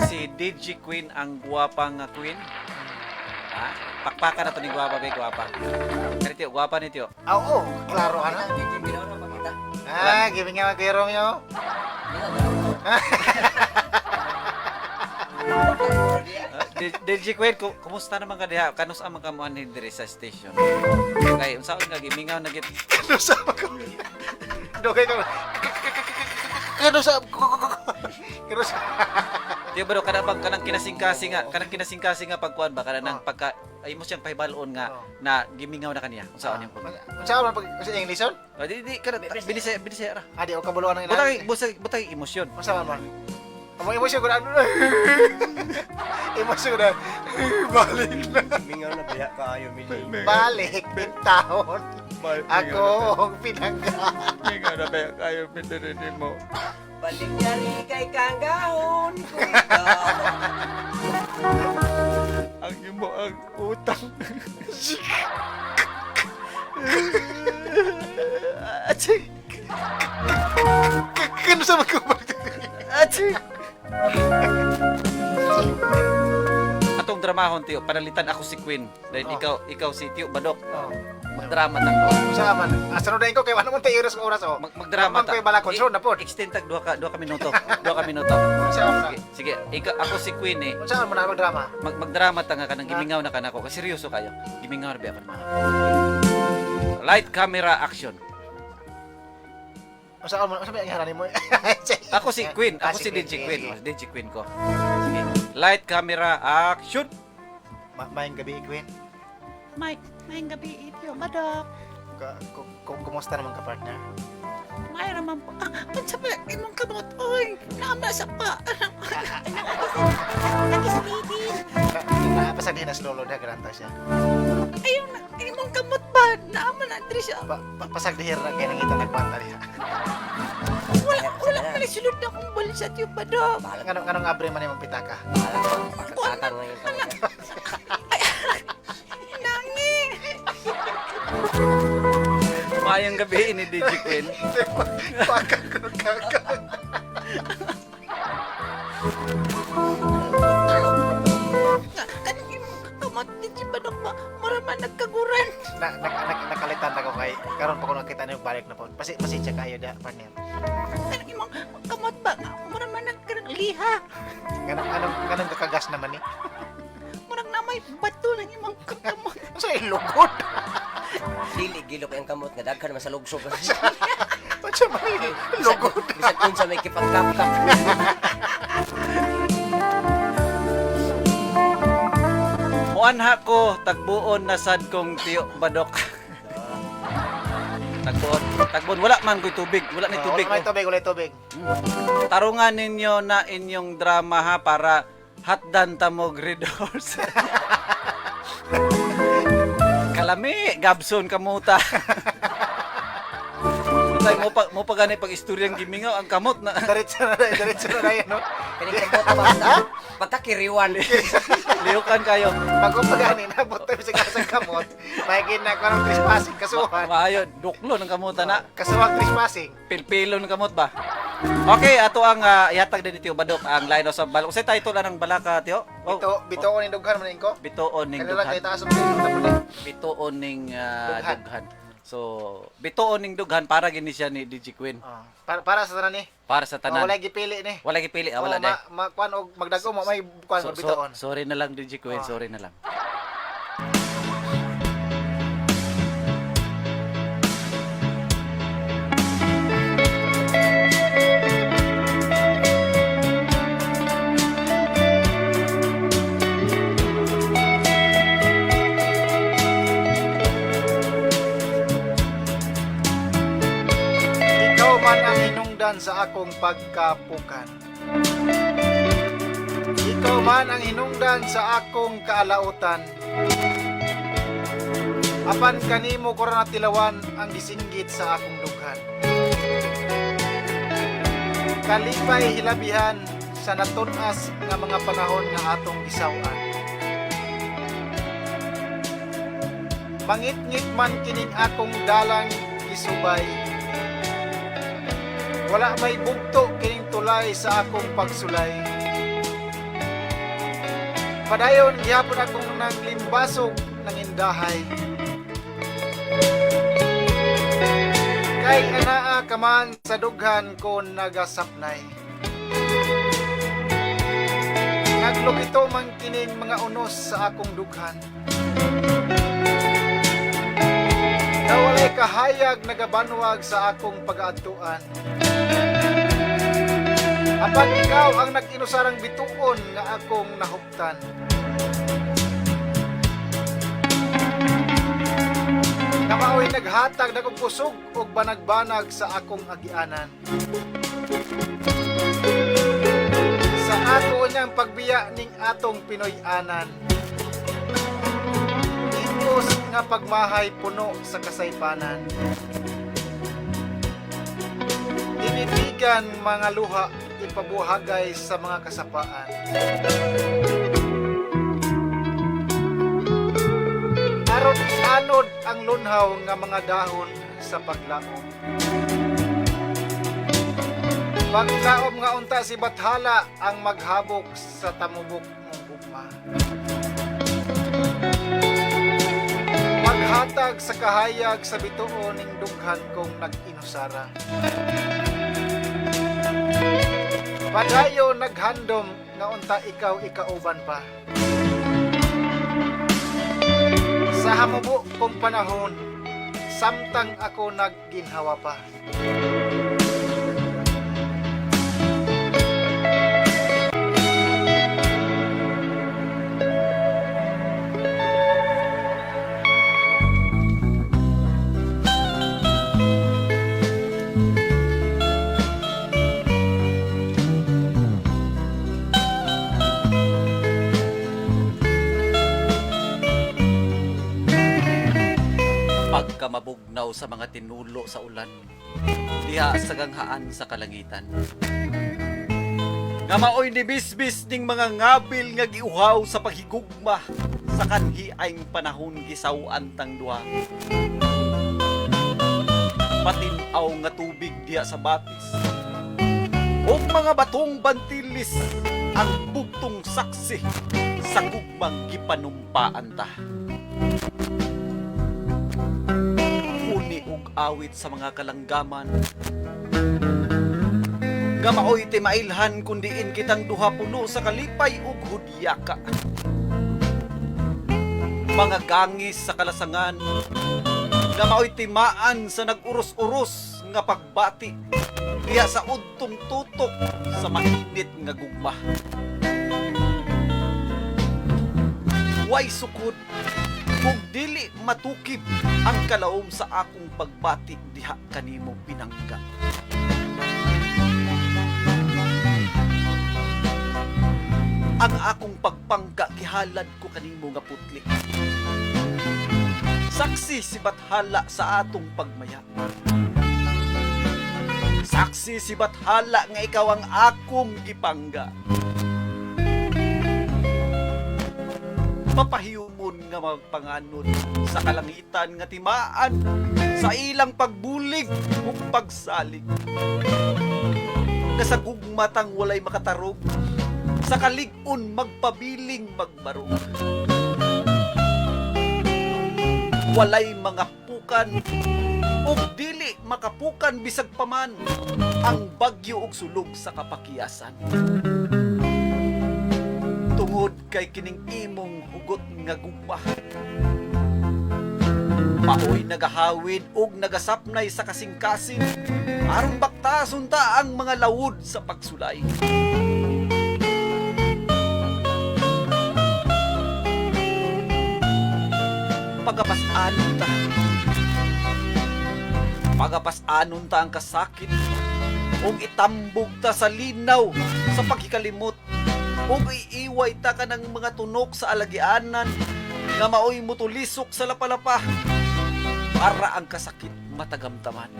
Si DJ Queen ang gwapang queen. Ha? Pakpakan na to ni gwapa be gwapa. Kani tiyo gwapa ni tiyo. Oo, klaro ano. Giving nga magkirong yo. DJ Queen, kumusta naman ka diha? Kanus ang mga kamuan ni diri sa station? Kay unsaon nga gimingaw na git. Ano sa ako? Dogay ka. Ano sa Ano sa Di ba kada bang kanang kinasingkasi nga pagkuan ba kada nang pagka ay mo siyang pahibalon nga na gimingaw na kaniya. Unsaon yung pag. Unsa man pag sa English on? Di kada binisaya ra. Adi o kabuluan ng Butay emosyon. Unsa man? Amo emosyon ko na. Emosyon ko na. Balik na. Mingaw na biya kaayo miling. Balik taon. Ako ang pinangga. Mingaw na ba kayo pindirin mo? Balik yari kay kanggahon ko Ang imo ang utang. Achik. Kano sa magkabalik? Achik. Atong dramahon tiyo, panalitan ako si Queen. Dahil ikaw si Tiyo Badok. Magdrama tang to. Unsa man? Sunod ko kay ano man tayo oras o. Magdrama ta. Ko bala control na pod. Extend tag 2 ka minuto. 2 ka minuto. Unsa man? Sige, ako si Queen eh. Unsa man na magdrama? Magdrama ta nga kanang gimingaw na kanako. Kasi seryoso kayo. Gimingaw na ba ako naman. Light camera action. Unsa man? Unsa man iharan mo? Ako si Queen. Ako si DJ Queen. DJ Queen ko. Sige. Light camera action. Maayong gabi, Queen. Mike, maayong gabi ito, Badok. Kumusta naman ka, partner? May raman po. Ang sabi, imong kamot, oy, naama sa pa. Nagislitin. Pasagihin na slolo na garanta siya. Ayun na, imong kamot ba? Naama na, Trisha. Pasagdihir na kaya nangita nagbanta niya. Wala malisulod na akong bulsa tiyo, Badok. Anong abre man yung pitaka? Pakakatang na yung kamot. Nangi. Mayang gabi ni DJ Queen. Pakak ko nagkakak. Kanang imong kamot, Trisha, Badok ba? Maraman nagkaguran. Nakalitan na ko kay karon pa ko nakita niyo balik na po. Pasensya kayo da, partner. Kanang imong kamot ba? Maraman nagkaliha. Ganang kakagas naman ni. Murag na may bato ng imong kamot. Sa ilugod. Dili gilok ang kamot nga daghan man sa lugsog. Unsa man ni? Lugod. Bisag unsa may kipagkap-kap. Muanha ko tagbuon na sad kong tiyo badok. Tagbuon wala man ko'y tubig, wala ni tubig. Wala tubig, wala tubig. Tarungan ninyo na inyong drama ha para hatdan ta mo gridors. Kalami, gabson kamuta. Tay mo pa gani pag istoryang gimingaw ang kamot na. Diretso na yan, no? Kini ka basta basta kiriwan. Liukan kayo. Pag upagani na buto sa kasang kamot, may gina ko ng trespassing kasuhan. Maayo, duklo ng kamuta na. Kasuhan trespassing. Pilpilo ng kamot ba? Okay, ato ang ihatag din ni Tiyo Badok ang line sa balak. Usay title lang ng balaka, Tiyo? Oh, Bito ko ni dughan man ko. bituon ning Kanila kay dughan. taas mo tapos. Bituon ning Dughan. dughan. So, bituon ning dughan para gini siya ni DJ Queen. Para sa tanan ni. Para sa tanan. Wala gipili ni. Wala gipili, wala Oo, day. kuan og magdago mo may kuan So, bitoon. sorry na lang DJ Queen, Oh. sorry na lang. Ikaw man ang hinungdan sa akong pagkapukan. Ikaw man ang hinungdan sa akong kaalautan. Apan kanimo ko ra natilawan ang gisinggit sa akong dughan. Kalipay hilabihan sa natun-as nga mga panahon nga atong gisaw-an. Mangit-ngit man kining akong dalang isubay. Wala may bugto kining tulay sa akong pagsulay. Padayon gihapon akong naglimbasog ng indahay. Kay anaa kaman sa dughan ko nagasapnay. Naglugito man kining mga unos sa akong dughan. Nawalay kahayag nagabanwag sa akong pag-aatuan. Apan ikaw ang nag-inusarang bituon nga akong nahuptan. Namaoy naghatag na kong kusog o banag-banag sa akong agianan. Sa ako niyang pagbiya ning atong Pinoy-anan. Ingos nga pagmahay puno sa kasaypanan. Inibigan mga luha ipabuhagay sa mga kasapaan. Aron anod ang lunhaw nga mga dahon sa paglaom. Paglaom nga unta si Bathala ang maghabok sa tamubok mong gugma. Maghatag sa kahayag sa bituon ning dughan kong nag-inusara. Padayo naghandom nga unta ikaw ikauban pa. Sa hamubo kong panahon, samtang ako nagginhawa pa. Pagkamabugnaw sa mga tinulo sa ulan, diha sa ganghaan sa kalangitan. Nga maoy ni bisbis ning mga ngabil nga giuhaw sa paghigugma sa kanhiaing panahon gisawan tang duha. Patinaw nga tubig diha sa batis. O mga batong bantilis ang bugtong saksi sa gugmang gipanumpaan ta. Ug awit sa mga kalanggaman. Gamaoy ti mailhan kundiin kitang duha puno sa kalipay ug hudyaka. Mga gangis sa kalasangan. Gamaoy timaan sa nag-uros-uros nga pagbati diya sa udtong tutok sa mainit nga gugma. way sukod ug dili matukib ang kalaom sa akong pagbati diha kanimo pinangga. Ang akong pagpangga gihalad ko kanimo nga putli. Saksi si Bathala sa atong pagmaya. Saksi si Bathala nga ikaw ang akong gipangga. Mapahiyumon nga magpanganod sa kalangitan nga timaan sa ilang pagbulig ug pagsalig. Kasagugmatang walay makatarog sa kalig-on magpabiling magbarog. Walay mga pukan ug dili makapukan bisag paman ang bagyo ug sulog sa kapakiyasan. Tungod kay kining imong hugot nga gugma, paoy nagahawid ug nagasapnay sa kasing-kasing aron baktason ta ang mga lawod sa pagsulay. Pagapas-anon ta ang kasakit ug itambog ta sa linaw sa paghikalimot ug iiway ta ka ng mga tunok sa alagianan nga maoy mutulisok sa lapalapa para ang kasakit matagamtaman.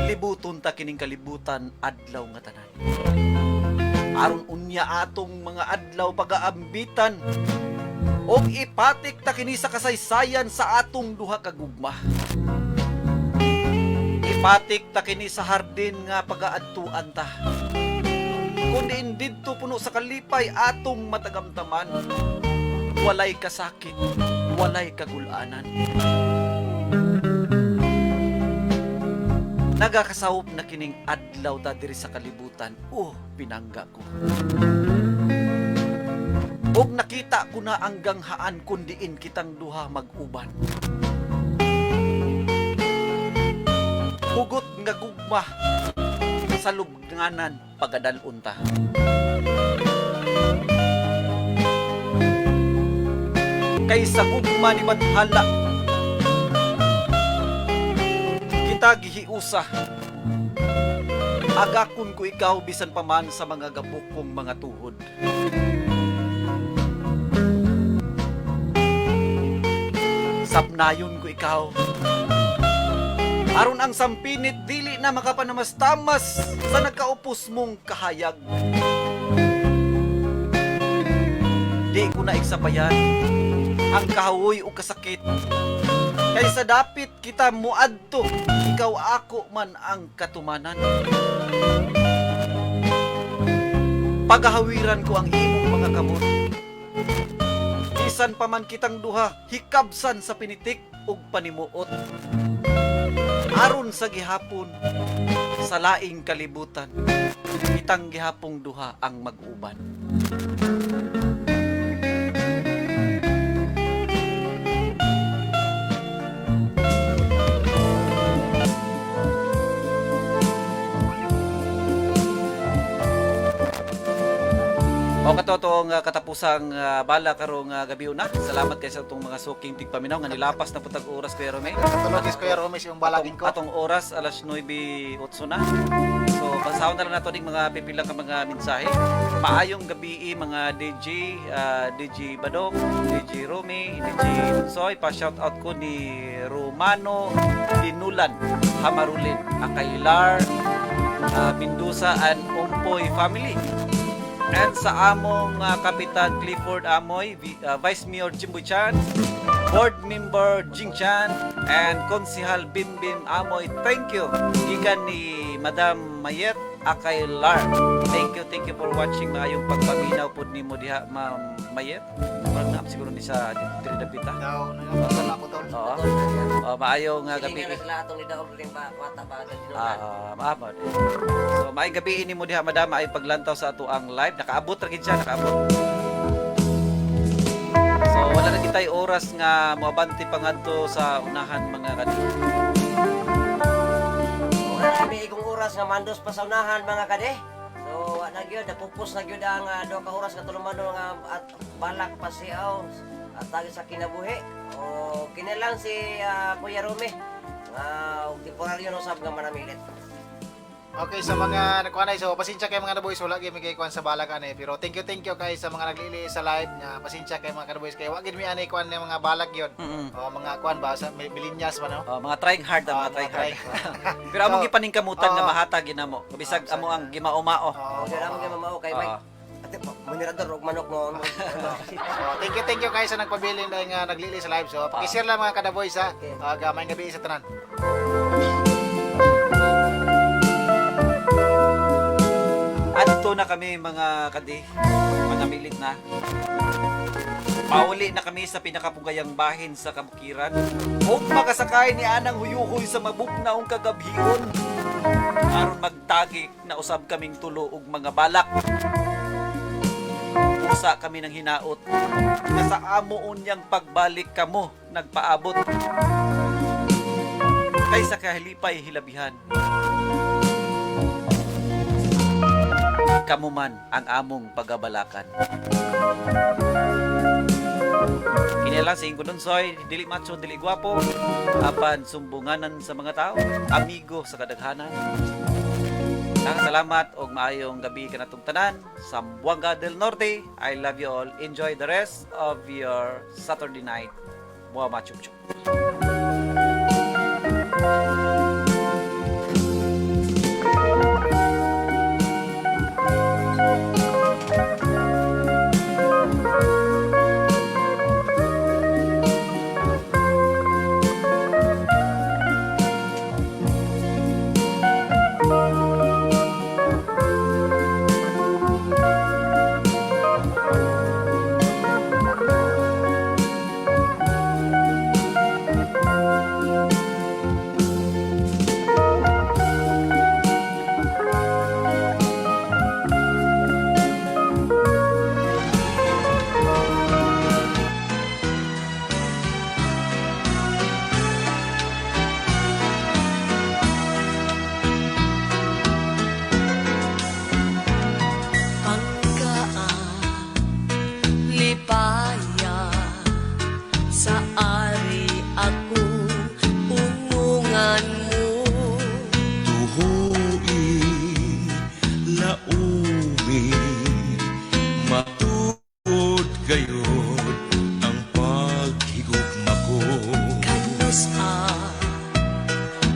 Libuton ta kining kalibutan adlaw nga tanan. Aron unya atong mga adlaw pagaambitan og ipatik ta kini sa kasaysayan sa atong duha ka gugma. Ipatik ta kini sa hardin nga pagaadtuan ta. Kun diin didto puno sa kalipay atong matagamtaman, walay kasakit, walay kagulanan. Nagakasahop na kining adlaw ta diri sa kalibutan. Pinangga ko. Og nakita ko na ang ganghaan kundiin kitang duha mag-uban. Hugot nga gugma sa lubnganan pagadalon ta. Kaysa gugma ni Bathala kita gihiusa. Agakon ko ikaw bisan paman sa mga gabok kong mga tuhod. Sapnayon ko ikaw. Aron ang sampinit dili na makapanamastamas sa nagkaupos mong kahayag. Di ko na iksabayan ang kahawoy o kasakit. Kaysa dapit kita muadto, ikaw ako man ang katumanan. Pagahawiran ko ang imong mga kamot. Bisan pa man kitang duha, hikabsan sa pinitik ug panimuot. Aron sa gihapon, sa laing kalibutan, kitang gihapong duha ang mag-uban. O katotong katapusang bala karong gabi una. Salamat kay sa itong mga suking tigpaminaw nga nilapas na putag oras Kuya Rome. Tulogis Kuya Romes yung balagin ko. Atong oras alas 9:08 na. So pasahon na lang nato ning mga pipilang ka mga mensahe. Maayong gabi mga DJ, DJ Badok, DJ Rome, DJ Soy, pa shout out ko ni Romano Dinulan, Hamarulin, Akailar, Mendoza and Ompoy family. And sa among Kapitan Clifford Amoy, Vice Mayor Jimboy Chan, Board Member Jing Chan, and Konsihal Bimbim Amoy. Thank you. Gikan ni Madam Mayet Akailar. Thank you for watching. Maayong pagpaminaw po ni mo diha, Ma'am Mayet. Parang naam siguro ni sa Trinidad. Daw, nangyapasan ako tol. Oo. Maayong gabi. Hindi na sila atong lidaw rin ba wata pa agad Maabot. So, maayong gabi ini mo diha, Madam. Maayong paglantaw sa ato ang live. Nakaabot ra gid siya, nakaabot. So, wala na kitay oras nga moabanti pangadto sa unahan mga kanina. Wala na may igong oras oras nga mandos pa sa unahan mga kade. So wa na gyud napupos na gyud ang 2 ka oras nga tulumano nga at balak pa siya at tagi sa kinabuhi. O kinilang si Kuya Rome nga temporaryo no sab nga manamilit. Okay, sa mga nakuanay, so pasensya kay mga kadaboys, wala gyud mi kay kuan sa balag ani, pero thank you kay sa mga naglili sa live nya. Pasensya kay mga kadaboys kay wa gyud mi ani kuan ng mga balag yon. O mga kuan ba sa millennials ba no? Mga trying hard ang mga trying hard. Pero among So, gipaningkamutan nga mahatag ginamo. Bisag amo ang gimaumao. O dira mo gyud mamao kay Mike. Ate manirador og manok noon. So, thank you kay sa nagpabilin dahil nga naglili sa live. So, paki-share lang mga kadaboys ha. Gamay gabi sa tanan. Adto na kami mga kadi, mga milit na. Pauli na kami sa pinakapugayang bahin sa kabukiran. Huwag makasakay ni Anang huyuhoy sa mabugnaong kagabhion. Aron magtagi na usab kaming tulo og mga balak. Usa kami ng hinaot. Na sa amo unyang pagbalik kamo nagpaabot. Kaysa kahalipay hilabihan. Kamo man ang among pagabalakan. Kinilang sa ingko soy, dili macho, dili gwapo, apan sumbunganan sa mga tao, amigo sa kadaghanan. Salamat og maayong gabi kanatong tanan. Sambuanga del Norte. I love you all. Enjoy the rest of your Saturday night. Buwa machup-chup.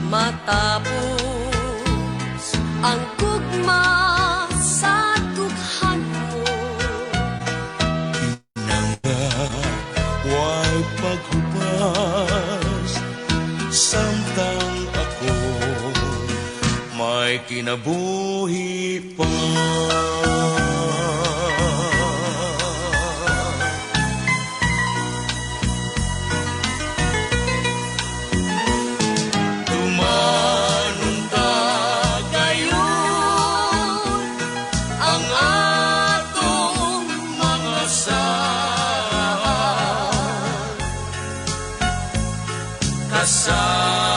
Matapos ang gugma sa dughan mo, Huwag paghubas samtang ako may kinabuhi pa. Tumanong ka gayon ang atong mga kasal.